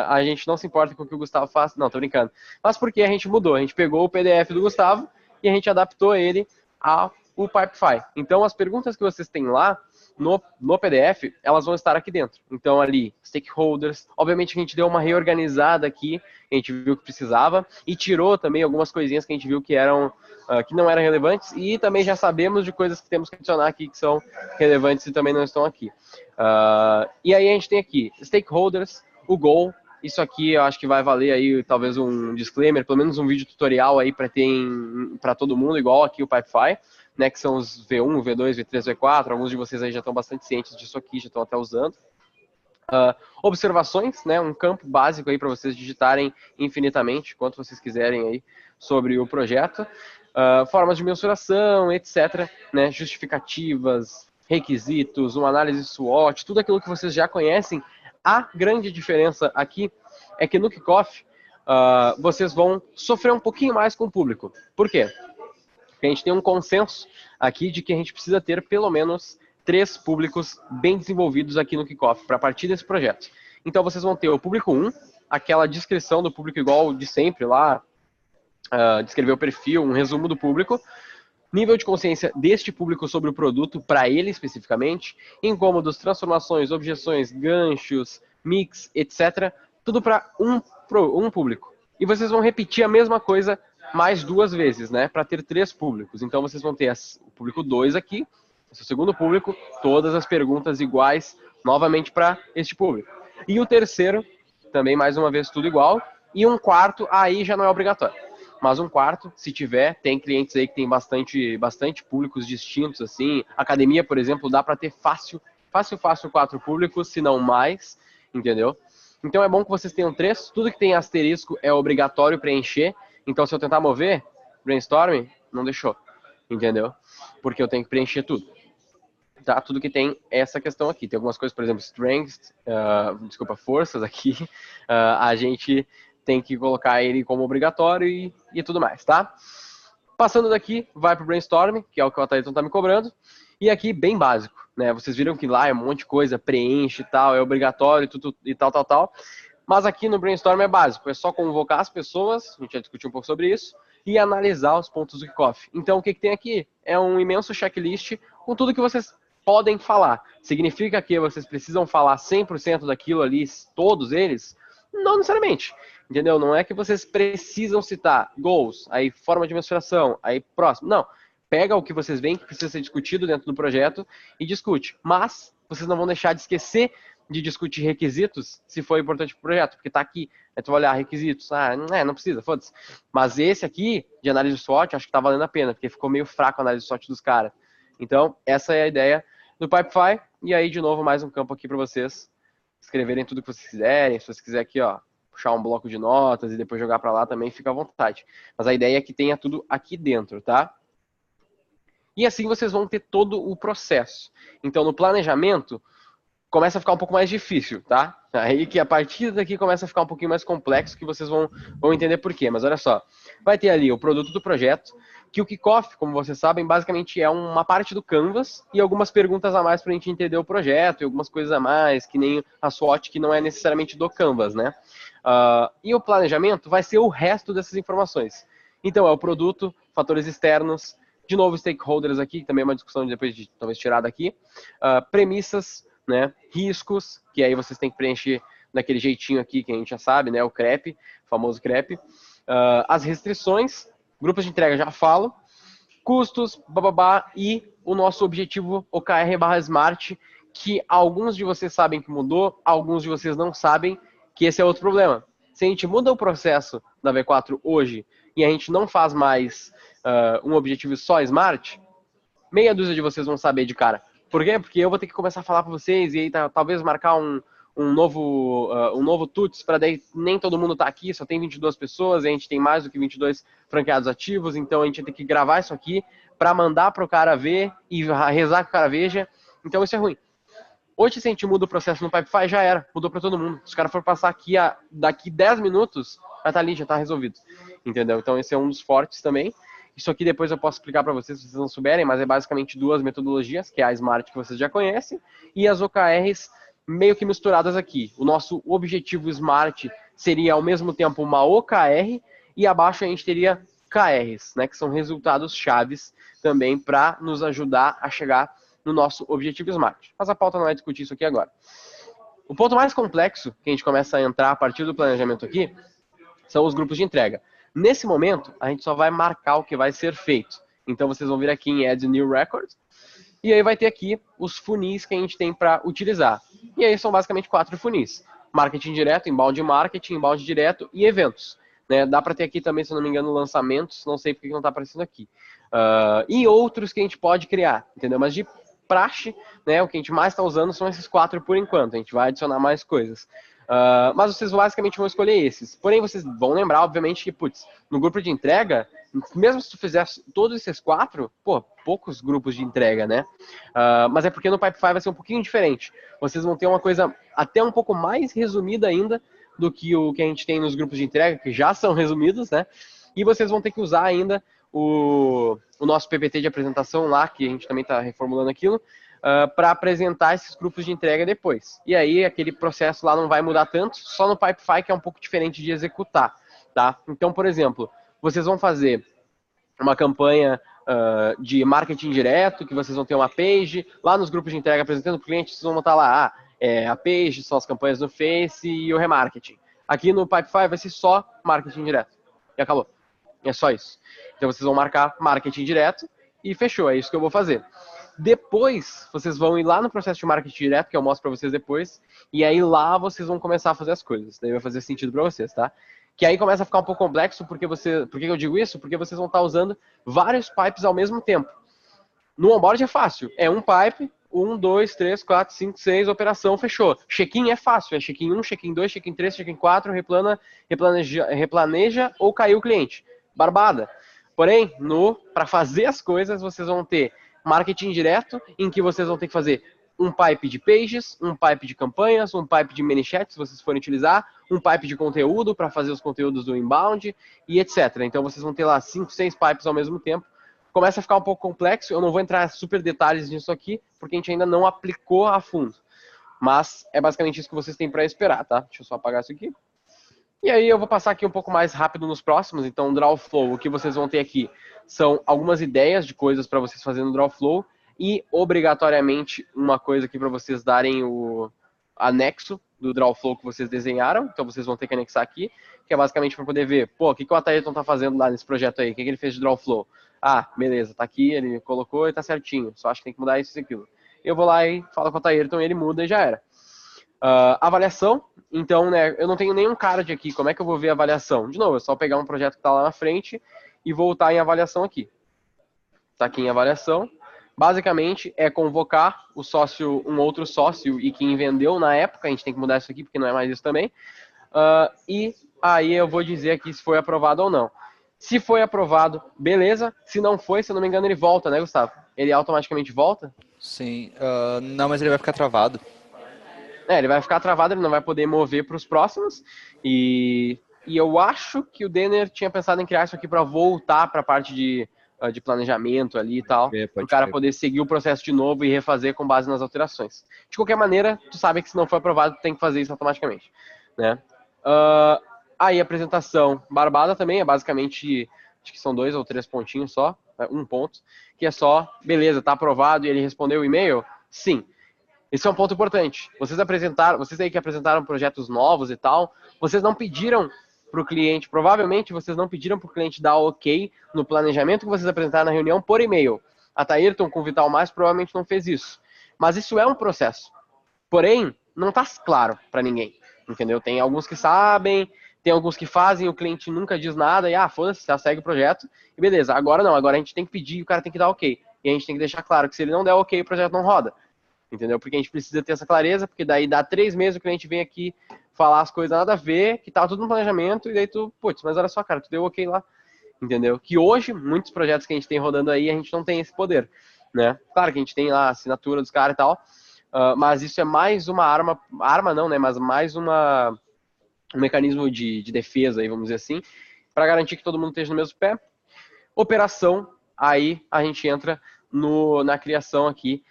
a gente não se importa com o que o Gustavo faz. Não, tô brincando. Mas porque a gente mudou. A gente pegou o PDF do Gustavo e a gente adaptou ele ao Pipefy. Então, as perguntas que vocês têm lá no PDF, elas vão estar aqui dentro. Então, ali, stakeholders. Obviamente, a gente deu uma reorganizada aqui, a gente viu que precisava, e tirou também algumas coisinhas que a gente viu que que não eram relevantes, e também já sabemos de coisas que temos que adicionar aqui que são relevantes e também não estão aqui. E aí a gente tem aqui, stakeholders, o goal. Isso aqui eu acho que vai valer aí talvez um disclaimer, pelo menos um vídeo tutorial aí para todo mundo, igual aqui o Pipefy, né, que são os V1, V2, V3, V4, alguns de vocês aí já estão bastante cientes disso aqui, já estão até usando. Observações, né, um campo básico aí para vocês digitarem infinitamente, quanto vocês quiserem aí sobre o projeto. Formas de mensuração, etc., né, justificativas, requisitos, uma análise SWOT, tudo aquilo que vocês já conhecem. A grande diferença aqui é que no kickoff vocês vão sofrer um pouquinho mais com o público. Por quê? Porque a gente tem um consenso aqui de que a gente precisa ter pelo menos 3 públicos bem desenvolvidos aqui no kickoff para partir desse projeto. Então vocês vão ter o público 1, aquela descrição do público igual de sempre lá, descrever o perfil, um resumo do público, nível de consciência deste público sobre o produto, para ele especificamente, incômodos, transformações, objeções, ganchos, mix, etc. Tudo para um público. E vocês vão repetir a mesma coisa mais 2 vezes, né? Para ter 3 públicos. Então vocês vão ter o público 2 aqui, esse é o segundo público, todas as perguntas iguais, novamente para este público. E o terceiro, também mais uma vez tudo igual. E um quarto, aí já não é obrigatório. Mas um quarto, se tiver, tem clientes aí que tem bastante públicos distintos, assim. Academia, por exemplo, dá para ter fácil 4 públicos, se não mais, entendeu? Então é bom que vocês tenham 3. Tudo que tem asterisco é obrigatório preencher. Então se eu tentar mover, brainstorming, não deixou, entendeu? Porque eu tenho que preencher tudo. Tá? Tudo que tem essa questão aqui. Tem algumas coisas, por exemplo, strengths, forças aqui. A gente tem que colocar ele como obrigatório e tudo mais, tá? Passando daqui, vai pro brainstorm, que é o que o Atayton tá me cobrando. E aqui, bem básico, né? Vocês viram que lá é um monte de coisa, preenche e tal, é obrigatório e tal. Mas aqui no brainstorm é básico, é só convocar as pessoas, a gente já discutiu um pouco sobre isso, e analisar os pontos do kickoff. Então, o que tem aqui? É um imenso checklist com tudo que vocês podem falar. Significa que vocês precisam falar 100% daquilo ali, todos eles? Não necessariamente, entendeu? Não é que vocês precisam citar goals, aí forma de mensuração, aí próximo. Não, pega o que vocês veem que precisa ser discutido dentro do projeto e discute. Mas vocês não vão deixar de esquecer de discutir requisitos se for importante para o projeto, porque tá aqui, tu vai olhar requisitos, não precisa, foda-se. Mas esse aqui, de análise SWOT, acho que tá valendo a pena, porque ficou meio fraco a análise SWOT dos caras. Então, essa é a ideia do Pipefy, e aí, de novo, mais um campo aqui para vocês escreverem tudo que vocês quiserem. Se vocês quiserem aqui, ó, puxar um bloco de notas e depois jogar para lá também, fica à vontade. Mas a ideia é que tenha tudo aqui dentro, tá? E assim vocês vão ter todo o processo. Então, no planejamento, começa a ficar um pouco mais difícil, tá? Aí que a partir daqui começa a ficar um pouquinho mais complexo, que vocês vão entender por quê. Mas olha só, vai ter ali o produto do projeto, que o kickoff, como vocês sabem, basicamente é uma parte do Canvas e algumas perguntas a mais para a gente entender o projeto e algumas coisas a mais, que nem a SWOT, que não é necessariamente do Canvas, né? E o planejamento vai ser o resto dessas informações. Então, é o produto, fatores externos, de novo, stakeholders aqui, também é uma discussão depois de talvez tirar daqui, premissas, né, riscos, que aí vocês têm que preencher daquele jeitinho aqui que a gente já sabe, né, o CREP, o famoso CREP, as restrições, grupos de entrega já falo, custos, bababá, e o nosso objetivo OKR/Smart, que alguns de vocês sabem que mudou, alguns de vocês não sabem, que esse é outro problema. Se a gente muda o processo da V4 hoje e a gente não faz mais um objetivo só Smart, meia dúzia de vocês vão saber de cara. Por quê? Porque eu vou ter que começar a falar para vocês e aí talvez marcar um novo TUTS, para daí nem todo mundo tá aqui, só tem 22 pessoas, e a gente tem mais do que 22 franqueados ativos, então a gente vai ter que gravar isso aqui para mandar para o cara ver e rezar que o cara veja. Então isso é ruim. Hoje, se a gente muda o processo no Pipefy, já era, mudou para todo mundo. Se os caras for passar aqui, daqui 10 minutos, vai estar ali, já está resolvido. Entendeu? Então esse é um dos fortes também. Isso aqui depois eu posso explicar para vocês, se vocês não souberem, mas é basicamente duas metodologias, que é a Smart, que vocês já conhecem, e as OKRs meio que misturadas aqui. O nosso objetivo Smart seria, ao mesmo tempo, uma OKR, e abaixo a gente teria KRs, né, que são resultados chaves também para nos ajudar a chegar no nosso objetivo Smart. Mas a pauta não vai discutir isso aqui agora. O ponto mais complexo que a gente começa a entrar a partir do planejamento aqui são os grupos de entrega. Nesse momento, a gente só vai marcar o que vai ser feito. Então, vocês vão vir aqui em Add New Record, e aí vai ter aqui os funis que a gente tem para utilizar. E aí são basicamente 4 funis. Marketing direto, inbound marketing, inbound direto e eventos. Né? Dá para ter aqui também, se não me engano, lançamentos, não sei porque não está aparecendo aqui. E outros que a gente pode criar, entendeu? Mas de praxe, né, o que a gente mais está usando são esses 4 por enquanto. A gente vai adicionar mais coisas. Mas vocês basicamente vão escolher esses. Porém, vocês vão lembrar, obviamente, que, putz, no grupo de entrega, mesmo se tu fizesse todos esses 4, pô, poucos grupos de entrega, né? Mas é porque no Pipefy vai ser um pouquinho diferente. Vocês vão ter uma coisa até um pouco mais resumida ainda do que o que a gente tem nos grupos de entrega, que já são resumidos, né? E vocês vão ter que usar ainda o nosso PPT de apresentação lá, que a gente também está reformulando aquilo, para apresentar esses grupos de entrega depois. E aí aquele processo lá não vai mudar tanto, só no Pipefy que é um pouco diferente de executar, tá? Então, por exemplo, vocês vão fazer uma campanha de marketing direto, que vocês vão ter uma page, lá nos grupos de entrega apresentando para o cliente, vocês vão botar lá, a page, são as campanhas no Face e o remarketing. Aqui no Pipefy vai ser só marketing direto. E acabou. É só isso. Então vocês vão marcar marketing direto e fechou, é isso que eu vou fazer. Depois, vocês vão ir lá no processo de marketing direto, que eu mostro para vocês depois, e aí lá vocês vão começar a fazer as coisas. Daí vai fazer sentido para vocês, tá? Que aí começa a ficar um pouco complexo, por que eu digo isso? Porque vocês vão estar usando vários pipes ao mesmo tempo. No onboard é fácil, é um pipe, 1, 2, 3, 4, 5, 6, operação, fechou. Check-in é fácil, é check-in 1, check-in 2, check-in 3, check-in 4, replaneja ou caiu o cliente. Barbada. Porém, para fazer as coisas, vocês vão ter marketing direto, em que vocês vão ter que fazer um pipe de pages, um pipe de campanhas, um pipe de ManyChat, se vocês forem utilizar, um pipe de conteúdo para fazer os conteúdos do inbound e etc. Então vocês vão ter lá 5, 6 pipes ao mesmo tempo. Começa a ficar um pouco complexo, eu não vou entrar em super detalhes nisso aqui, porque a gente ainda não aplicou a fundo. Mas é basicamente isso que vocês têm para esperar, tá? Deixa eu só apagar isso aqui. E aí eu vou passar aqui um pouco mais rápido nos próximos. Então, Drawflow, o que vocês vão ter aqui são algumas ideias de coisas para vocês fazerem no Drawflow e, obrigatoriamente, uma coisa aqui para vocês darem o anexo do Drawflow que vocês desenharam. Então, vocês vão ter que anexar aqui, que é basicamente para poder ver, pô, o que o Atairton tá fazendo lá nesse projeto aí? O que ele fez de Drawflow? Ah, beleza, tá aqui, ele colocou e tá certinho. Só acho que tem que mudar isso e aquilo. Eu vou lá e falo com o Atairton, ele muda e já era. Avaliação, então, né, eu não tenho nenhum card aqui, como é que eu vou ver a avaliação? De novo, é só pegar um projeto que está lá na frente e voltar em avaliação aqui. Está aqui em avaliação. Basicamente, é convocar o sócio, um outro sócio e quem vendeu na época, a gente tem que mudar isso aqui porque não é mais isso também. E aí eu vou dizer aqui se foi aprovado ou não. Se foi aprovado, beleza. Se não foi, se eu não me engano, ele volta, né, Gustavo? ele automaticamente volta? Sim. Não, mas ele vai ficar travado. Ele vai ficar travado, ele não vai poder mover para os próximos. E eu acho que o Denner tinha pensado em criar isso aqui para voltar para a parte de planejamento ali e tal, para o cara poder seguir o processo de novo e refazer com base nas alterações. De qualquer maneira, tu sabe que se não for aprovado, tu tem que fazer isso automaticamente, né? Aí a apresentação barbada também é basicamente, acho que são 2 ou 3 pontinhos só, 1 ponto, que é só, beleza, tá aprovado e ele respondeu o e-mail? Sim. Esse é um ponto importante. Vocês aí que apresentaram projetos novos e tal, vocês não pediram para o cliente, provavelmente vocês não pediram para o cliente dar ok no planejamento que vocês apresentaram na reunião por e-mail. A Tairton com o Vital Mais provavelmente não fez isso. Mas isso é um processo. Porém, não está claro para ninguém, entendeu? Tem alguns que sabem, tem alguns que fazem, o cliente nunca diz nada e, foda-se, já segue o projeto. E beleza, agora não, agora a gente tem que pedir e o cara tem que dar ok. E a gente tem que deixar claro que se ele não der ok, o projeto não roda. Entendeu? Porque a gente precisa ter essa clareza, porque daí dá 3 meses o cliente vem aqui falar as coisas nada a ver, que tá tudo no planejamento, e daí tu, putz, mas olha só, cara, tu deu ok lá. Entendeu? Que hoje, muitos projetos que a gente tem rodando aí, a gente não tem esse poder, né? Claro que a gente tem lá a assinatura dos caras e tal, mas isso é mais uma arma não, né? Mas mais um mecanismo de defesa, aí, vamos dizer assim, para garantir que todo mundo esteja no mesmo pé. Operação, aí a gente entra na criação aqui,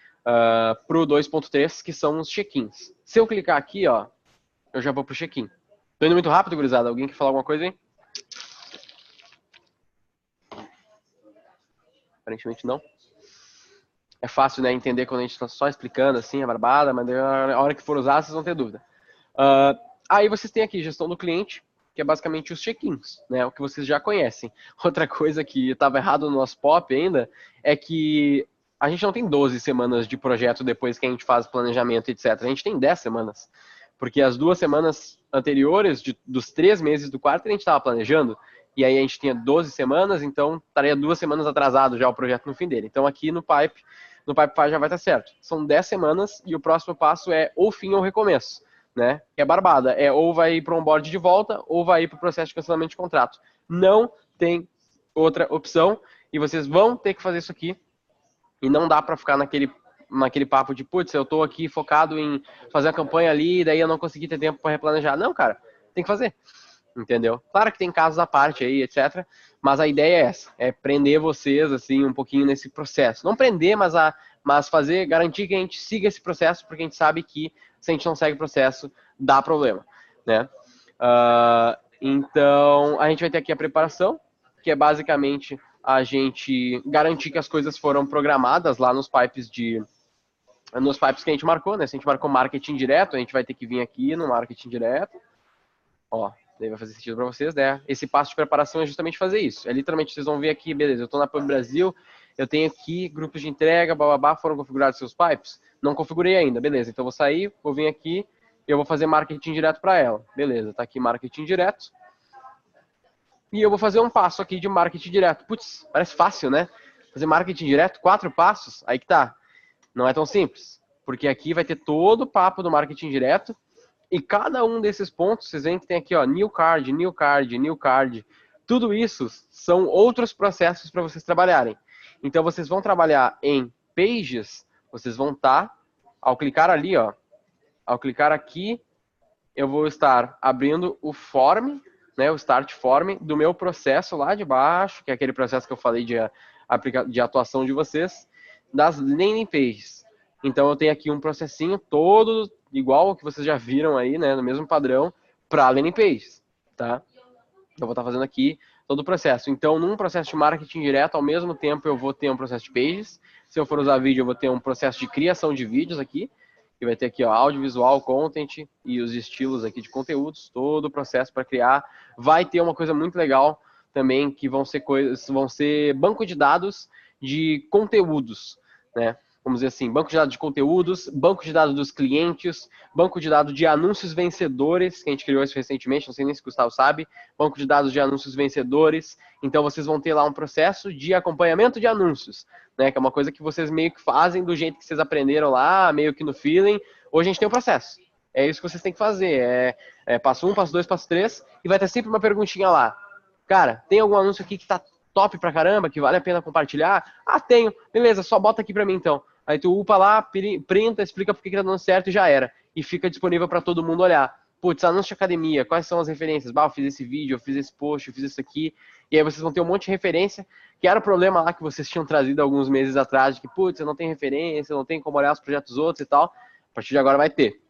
pro 2.3, que são os check-ins. Se eu clicar aqui, ó, eu já vou pro check-in. Tô indo muito rápido, gurizada. Alguém quer falar alguma coisa aí? Aparentemente não. É fácil, né, entender quando a gente tá só explicando assim, a barbada, mas a hora que for usar, vocês vão ter dúvida. Aí vocês têm aqui gestão do cliente, que é basicamente os check-ins, né, o que vocês já conhecem. Outra coisa que estava errado no nosso POP ainda, é que a gente não tem 12 semanas de projeto depois que a gente faz planejamento, etc. A gente tem 10 semanas. Porque as 2 semanas anteriores, dos 3 meses do quarto, a gente estava planejando. E aí a gente tinha 12 semanas, então estaria 2 semanas atrasado já o projeto no fim dele. Então aqui no Pipefy já vai estar certo. São 10 semanas e o próximo passo é ou fim ou recomeço, né? Que é barbada. Ou vai ir para o onboard de volta ou vai ir para o processo de cancelamento de contrato. Não tem outra opção e vocês vão ter que fazer isso aqui. E não dá para ficar naquele papo de, putz, eu tô aqui focado em fazer a campanha ali, daí eu não consegui ter tempo para replanejar. Não, cara, tem que fazer, entendeu? Claro que tem casos à parte aí, etc. Mas a ideia é essa, é prender vocês, assim, um pouquinho nesse processo. Não prender, mas fazer, garantir que a gente siga esse processo, porque a gente sabe que se a gente não segue o processo, dá problema, né? Então, a gente vai ter aqui a preparação, que é basicamente a gente garantir que as coisas foram programadas lá nos pipes que a gente marcou, né? Se a gente marcou marketing direto, a gente vai ter que vir aqui no marketing direto. Ó, daí vai fazer sentido para vocês, né? Esse passo de preparação é justamente fazer isso. É literalmente, vocês vão ver aqui, beleza, eu estou na Pub Brasil, eu tenho aqui grupos de entrega, bababá, foram configurados seus pipes? Não configurei ainda, beleza. Então eu vou sair, vou vir aqui e eu vou fazer marketing direto para ela. Beleza, tá aqui marketing direto. E eu vou fazer um passo aqui de marketing direto. Putz, parece fácil, né? Fazer marketing direto, 4 passos, aí que tá. Não é tão simples. Porque aqui vai ter todo o papo do marketing direto. E cada um desses pontos, vocês veem que tem aqui, ó, new card, new card, new card. Tudo isso são outros processos para vocês trabalharem. Então, vocês vão trabalhar em pages, vocês vão estar, ao clicar ali, ó, ao clicar aqui, eu vou estar abrindo o form, né, o start form do meu processo lá de baixo, que é aquele processo que eu falei de atuação de vocês, das landing pages. Então, eu tenho aqui um processinho todo igual ao que vocês já viram aí, né, no mesmo padrão, para landing pages, tá? Eu vou estar fazendo aqui todo o processo. Então, num processo de marketing direto, ao mesmo tempo eu vou ter um processo de pages. Se eu for usar vídeo, eu vou ter um processo de criação de vídeos aqui, que vai ter aqui, ó, audiovisual, content e os estilos aqui de conteúdos, todo o processo para criar. Vai ter uma coisa muito legal também, que vão ser banco de dados de conteúdos, né? Vamos dizer assim, banco de dados de conteúdos, banco de dados dos clientes, banco de dados de anúncios vencedores, que a gente criou isso recentemente, não sei nem se o Gustavo sabe, banco de dados de anúncios vencedores. Então, vocês vão ter lá um processo de acompanhamento de anúncios, né, que é uma coisa que vocês meio que fazem do jeito que vocês aprenderam lá, meio que no feeling. Hoje a gente tem um processo. É isso que vocês têm que fazer. Passo 1, passo 2, passo 3, e vai ter sempre uma perguntinha lá. Cara, tem algum anúncio aqui que tá top pra caramba, que vale a pena compartilhar? Ah, tenho. Beleza, só bota aqui pra mim então. Aí tu upa lá, printa, explica por que tá dando certo e já era. E fica disponível pra todo mundo olhar. Putz, anúncio de academia, quais são as referências? Bah, eu fiz esse vídeo, eu fiz esse post, eu fiz isso aqui. E aí vocês vão ter um monte de referência, que era o problema lá que vocês tinham trazido alguns meses atrás, de que, putz, eu não tenho referência, eu não tenho como olhar os projetos dos outros e tal. A partir de agora vai ter.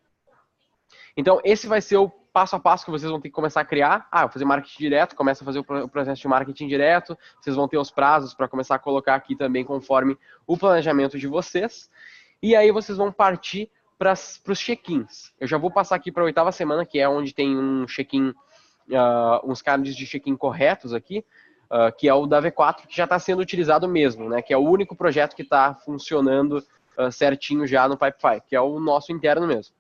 Então, esse vai ser o passo a passo que vocês vão ter que começar a criar. Ah, eu vou fazer marketing direto, começa a fazer o processo de marketing direto. Vocês vão ter os prazos para começar a colocar aqui também conforme o planejamento de vocês. E aí vocês vão partir para os check-ins. Eu já vou passar aqui para a 8ª semana, que é onde tem um check-in, uns cards de check-in corretos aqui, que é o da V4, que já está sendo utilizado mesmo, né? Que é o único projeto que está funcionando certinho já no Pipefy, que é o nosso interno mesmo.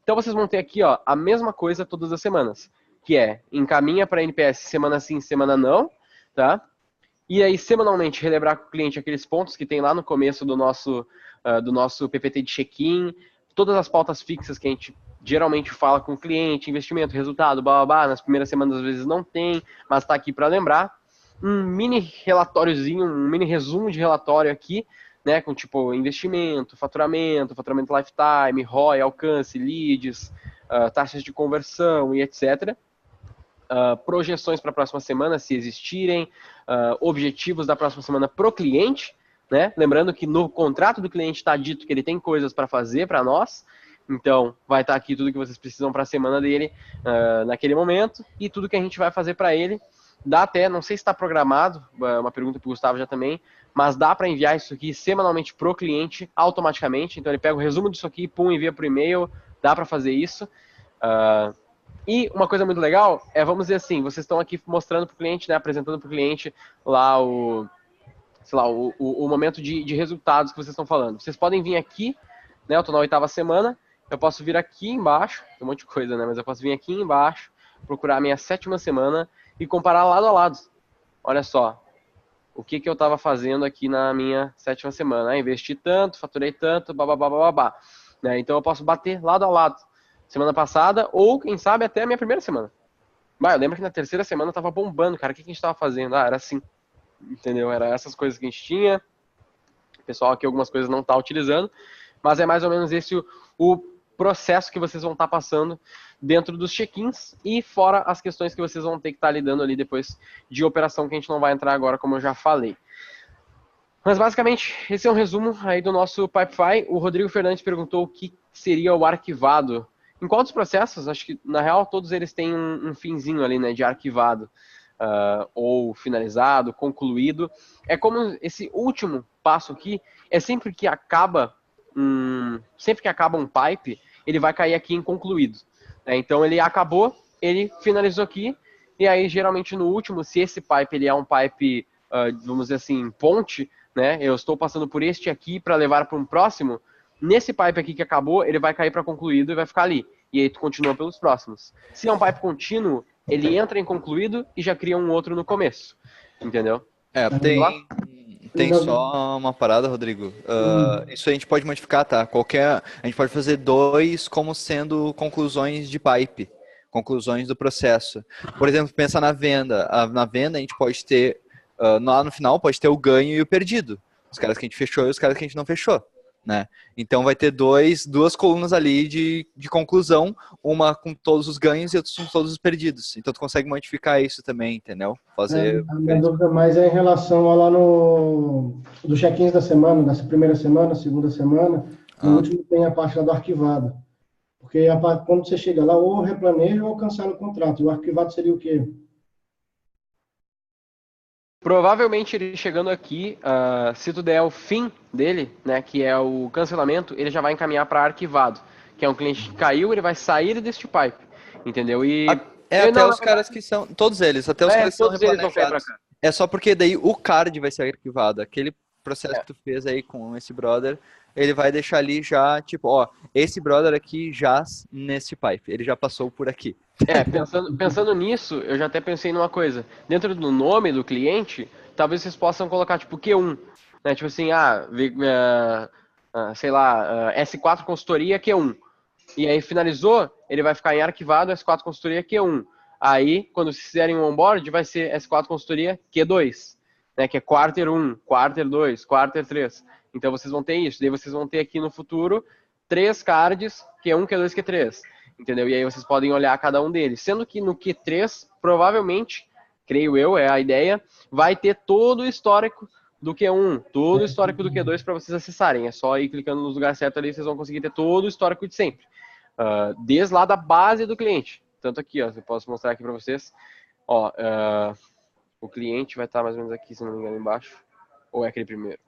Então vocês vão ter aqui, ó, a mesma coisa todas as semanas, que é encaminha para NPS semana sim, semana não, tá? E aí semanalmente relembrar com o cliente aqueles pontos que tem lá no começo do nosso PPT de check-in, todas as pautas fixas que a gente geralmente fala com o cliente, investimento, resultado, blá, blá, blá. Nas primeiras semanas às vezes não tem, mas está aqui para lembrar. Um mini relatóriozinho, um mini resumo de relatório aqui, né, com tipo investimento, faturamento lifetime, ROI, alcance, leads, taxas de conversão e etc. Projeções para a próxima semana, se existirem, objetivos da próxima semana pro cliente, né? Lembrando que no contrato do cliente está dito que ele tem coisas para fazer para nós, então vai estar aqui tudo que vocês precisam para a semana dele naquele momento e tudo que a gente vai fazer para ele. Dá até, não sei se está programado, uma pergunta para o Gustavo já também, mas dá para enviar isso aqui semanalmente pro cliente automaticamente, então ele pega o resumo disso aqui, pum, envia por e-mail, dá para fazer isso. E uma coisa muito legal é, vamos dizer assim, vocês estão aqui mostrando para o cliente, né, apresentando para o cliente lá o momento de resultados que vocês estão falando. Vocês podem vir aqui, né, eu estou na 8ª semana, eu posso vir aqui embaixo, tem um monte de coisa, né, mas eu posso vir aqui embaixo, procurar a minha 7ª semana e comparar lado a lado. Olha só, o que eu estava fazendo aqui na minha 7ª semana. Investi tanto, faturei tanto, babá, né? Então eu posso bater lado a lado. Semana passada, ou quem sabe até a minha primeira semana. Eu lembro que na 3ª semana eu tava bombando, cara. O que a gente tava fazendo? Era assim, entendeu? Era essas coisas que a gente tinha. O pessoal aqui algumas coisas não tá utilizando, mas é mais ou menos esse o processo que vocês vão estar passando dentro dos check-ins e fora as questões que vocês vão ter que estar lidando ali depois de operação, que a gente não vai entrar agora, como eu já falei. Mas basicamente, esse é um resumo aí do nosso Pipefy. O Rodrigo Fernandes perguntou o que seria o arquivado. Em qual dos processos? Acho que, na real, todos eles têm um finzinho ali, né, de arquivado. Ou finalizado, concluído. É como esse último passo aqui, é sempre que acaba um pipe, ele vai cair aqui em concluído. Então ele acabou, ele finalizou aqui, e aí geralmente no último, se esse pipe ele é um pipe, vamos dizer assim, ponte, né? Eu estou passando por este aqui para levar para um próximo, nesse pipe aqui que acabou, ele vai cair para concluído e vai ficar ali. E aí tu continua pelos próximos. Se é um pipe contínuo, ele entra em concluído e já cria um outro no começo. Entendeu? Tem só uma parada, Rodrigo. Isso a gente pode modificar, tá? A gente pode fazer 2 como sendo conclusões de pipe, conclusões do processo. Por exemplo, pensa na venda. Na venda a gente pode ter, lá no final, pode ter o ganho e o perdido. Os caras que a gente fechou e os caras que a gente não fechou. Né? Então vai ter duas colunas ali de conclusão, uma com todos os ganhos e outra com todos os perdidos. Então tu consegue modificar isso também, entendeu? A minha dúvida mais é em relação ao lá do check-ins da semana, dessa primeira semana, segunda semana, no último tem a parte lá do arquivado. Porque quando você chega lá, ou replaneja ou cancela o contrato. E o arquivado seria o quê? Provavelmente ele chegando aqui, se tu der o fim dele, né, que é o cancelamento, ele já vai encaminhar para arquivado, que é um cliente que caiu, ele vai sair deste pipe, entendeu? E até os caras que são, todos eles, até os caras que são replanejados. É só porque daí o card vai ser arquivado, aquele processo que tu fez aí com esse brother, ele vai deixar ali já, tipo, ó, esse brother aqui jaz nesse pipe, ele já passou por aqui. Pensando nisso, eu já até pensei numa coisa. Dentro do nome do cliente, talvez vocês possam colocar, tipo, Q1. Né? Tipo assim, sei lá, S4 Consultoria Q1. E aí finalizou, ele vai ficar em arquivado S4 Consultoria Q1. Aí, quando vocês fizerem o onboard, vai ser S4 Consultoria Q2. né, que é quarter 1, quarter 2, quarter 3. Então vocês vão ter isso. Daí vocês vão ter aqui no futuro 3 cards, Q1, Q2, Q3. Entendeu? E aí vocês podem olhar cada um deles. Sendo que no Q3, provavelmente, creio eu, é a ideia, vai ter todo o histórico do Q1, todo o histórico do Q2 para vocês acessarem. É só ir clicando nos lugares certos ali, vocês vão conseguir ter todo o histórico de sempre. Desde lá da base do cliente. Tanto aqui, ó, eu posso mostrar aqui para vocês. Ó, o cliente vai estar mais ou menos aqui, se não me engano, embaixo. Ou é aquele primeiro?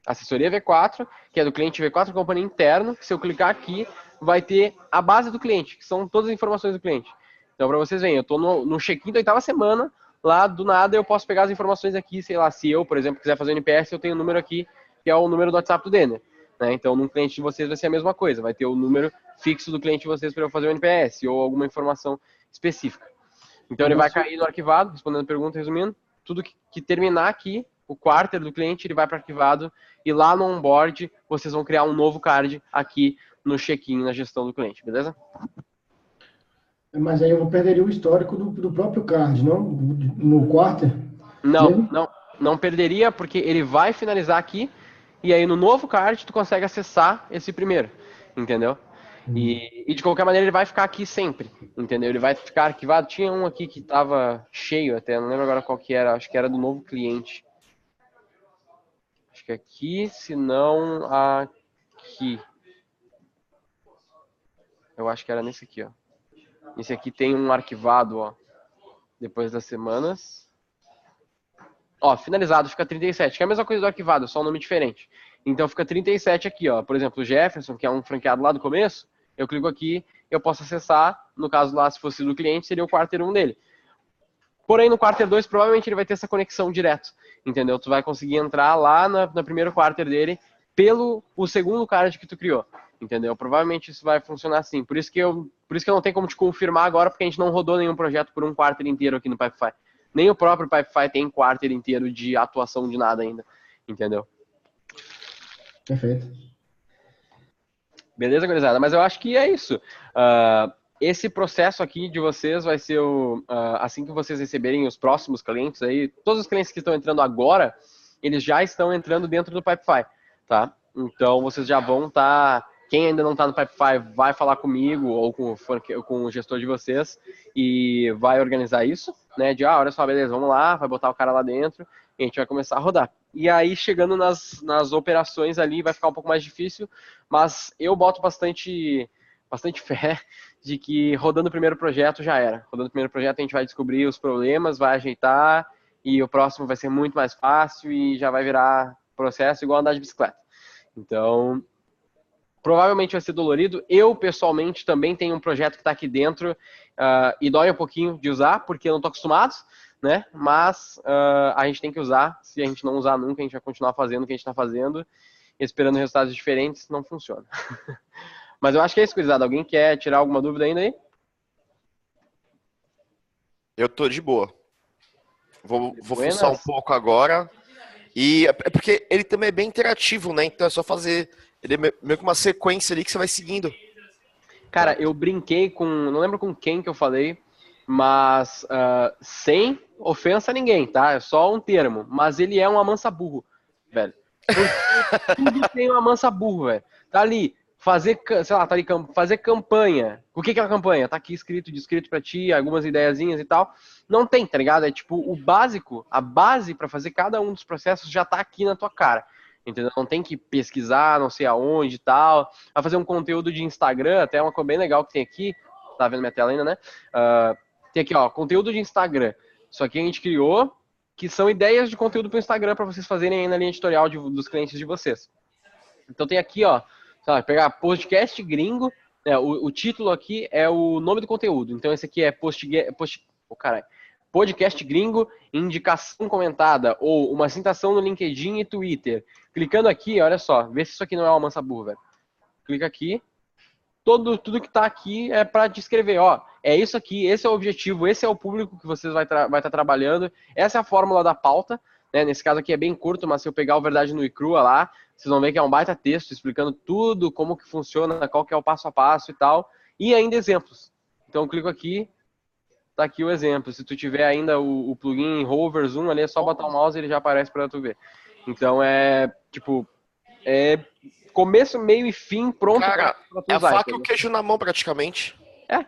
Assessoria V4, que é do cliente V4 Company interno, que se eu clicar aqui, vai ter a base do cliente, que são todas as informações do cliente. Então, para vocês verem, eu estou no check-in da 8ª semana, lá do nada eu posso pegar as informações aqui, sei lá, se eu, por exemplo, quiser fazer o NPS, eu tenho o número aqui, que é o número do WhatsApp do Denner. Né? Então, no cliente de vocês vai ser a mesma coisa, vai ter o número fixo do cliente de vocês para eu fazer o NPS, ou alguma informação específica. Então, ele vai cair no arquivado, respondendo a pergunta, resumindo, tudo que terminar aqui, o quarter do cliente, ele vai para arquivado, e lá no onboard, vocês vão criar um novo card aqui no check-in, na gestão do cliente, beleza? Mas aí eu perderia o histórico do próprio card, não? No quarter? Não perderia, porque ele vai finalizar aqui, e aí no novo card tu consegue acessar esse primeiro, entendeu? E de qualquer maneira ele vai ficar aqui sempre, entendeu? Ele vai ficar arquivado. Tinha um aqui que estava cheio até, não lembro agora qual que era, acho que era do novo cliente. Acho que aqui, se não aqui. Eu acho que era nesse aqui, ó. Esse aqui tem um arquivado, ó. Depois das semanas. Ó, finalizado, fica 37, que é a mesma coisa do arquivado, só um nome diferente. Então fica 37 aqui, ó. Por exemplo, o Jefferson, que é um franqueado lá do começo, eu clico aqui, eu posso acessar, no caso lá, se fosse do cliente, seria o quarter 1 dele. Porém, no quarter 2, provavelmente ele vai ter essa conexão direto, entendeu? Tu vai conseguir entrar lá no primeiro quarter dele pelo o segundo card que tu criou, entendeu? Provavelmente isso vai funcionar assim. Por isso que eu não tenho como te confirmar agora, porque a gente não rodou nenhum projeto por um quarter inteiro aqui no Pipefy. Nem o próprio Pipefy tem quarter inteiro de atuação de nada ainda, entendeu? Perfeito. Beleza, gurizada? Mas eu acho que é isso. Esse processo aqui de vocês vai ser assim que vocês receberem os próximos clientes aí, todos os clientes que estão entrando agora, eles já estão entrando dentro do Pipefy, tá? Então vocês já vão estar, quem ainda não está no Pipefy vai falar comigo ou com o gestor de vocês e vai organizar isso, né? De, olha só, beleza, vamos lá, vai botar o cara lá dentro e a gente vai começar a rodar. E aí, chegando nas operações ali, vai ficar um pouco mais difícil, mas eu boto bastante fé de que rodando o primeiro projeto já era. Rodando o primeiro projeto a gente vai descobrir os problemas, vai ajeitar e o próximo vai ser muito mais fácil e já vai virar processo igual andar de bicicleta. Então, provavelmente vai ser dolorido. Eu, pessoalmente, também tenho um projeto que está aqui dentro e dói um pouquinho de usar, porque eu não estou acostumado, né? Mas a gente tem que usar. Se a gente não usar nunca, a gente vai continuar fazendo o que a gente está fazendo, esperando resultados diferentes, não funciona. Mas eu acho que é isso, gurizada. Alguém quer tirar alguma dúvida ainda aí? Eu tô de boa. Vou fuçar um pouco agora. E é porque ele também é bem interativo, né? Então é só fazer... Ele é meio que uma sequência ali que você vai seguindo. Cara, eu brinquei com... Não lembro com quem que eu falei, mas sem ofensa a ninguém, tá? É só um termo. Mas ele é um amansa burro, velho. Tudo tem um amansa burro, velho. Tá ali... Fazer, sei lá, tá ali, fazer campanha. O que é a campanha? Tá aqui descrito pra ti, algumas ideiazinhas e tal. Não tem, tá ligado? É tipo, o básico, a base pra fazer cada um dos processos já tá aqui na tua cara. Entendeu? Não tem que pesquisar, não sei aonde e tal. Vai fazer um conteúdo de Instagram, até uma coisa bem legal que tem aqui. Tá vendo minha tela ainda, né? Tem aqui, ó, conteúdo de Instagram. Isso aqui a gente criou, que são ideias de conteúdo pro Instagram pra vocês fazerem aí na linha editorial dos clientes de vocês. Então tem aqui, ó, pegar podcast gringo, o título aqui é o nome do conteúdo. Então esse aqui é podcast gringo, indicação comentada, ou uma citação no LinkedIn e Twitter. Clicando aqui, olha só, vê se isso aqui não é uma mansa burra, velho. Clica aqui, tudo que tá aqui é para descrever, ó, é isso aqui, esse é o objetivo, esse é o público que vocês vai estar trabalhando, essa é a fórmula da pauta. Nesse caso aqui é bem curto, mas se eu pegar o Verdade Nua e Crua lá, vocês vão ver que é um baita texto explicando tudo, como que funciona, qual que é o passo a passo e tal, e ainda exemplos. Então eu clico aqui, tá aqui o exemplo. Se tu tiver ainda o plugin Hover Zoom ali, é só botar o mouse e ele já aparece para tu ver. Então tipo, começo, meio e fim pronto Cara, pra tu é a usar. faca e o queijo na mão praticamente.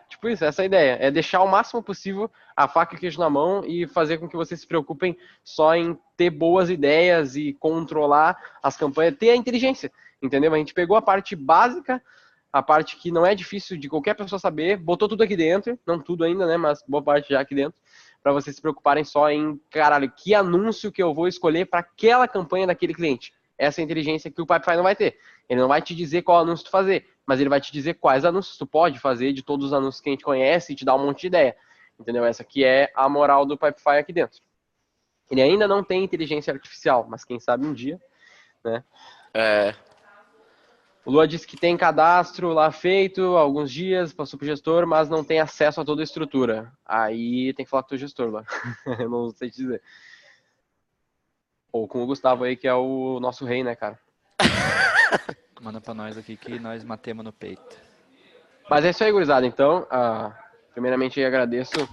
Tipo isso, essa é a ideia. É deixar o máximo possível a faca e o queijo na mão e fazer com que vocês se preocupem só em ter boas ideias e controlar as campanhas, ter a inteligência, entendeu? A gente pegou a parte básica, a parte que não é difícil de qualquer pessoa saber, botou tudo aqui dentro, não tudo ainda, né, mas boa parte já aqui dentro, para vocês se preocuparem só em, caralho, que anúncio que eu vou escolher para aquela campanha daquele cliente. Essa é a inteligência que o Pipefy não vai ter. Ele não vai te dizer qual anúncio tu fazer, mas ele vai te dizer quais anúncios tu pode fazer de todos os anúncios que a gente conhece e te dar um monte de ideia. Entendeu? Essa aqui é a moral do Pipefy aqui dentro. Ele ainda não tem inteligência artificial, mas quem sabe um dia, né? O Lua disse que tem cadastro lá feito, alguns dias, passou pro gestor, mas não tem acesso a toda a estrutura. Aí tem que falar com o teu gestor lá. Eu não sei te dizer. Ou com o Gustavo aí, que é o nosso rei, né, cara? Manda pra nós aqui que nós matemos no peito. Mas é isso aí, gurizada. Então, primeiramente, eu agradeço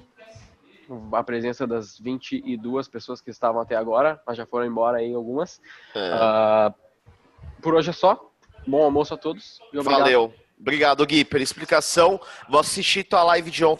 a presença das 22 pessoas que estavam até agora, mas já foram embora aí algumas. Por hoje é só. Bom almoço a todos. E obrigado. Valeu. Obrigado, Gui, pela explicação. Vou assistir tua live de ontem.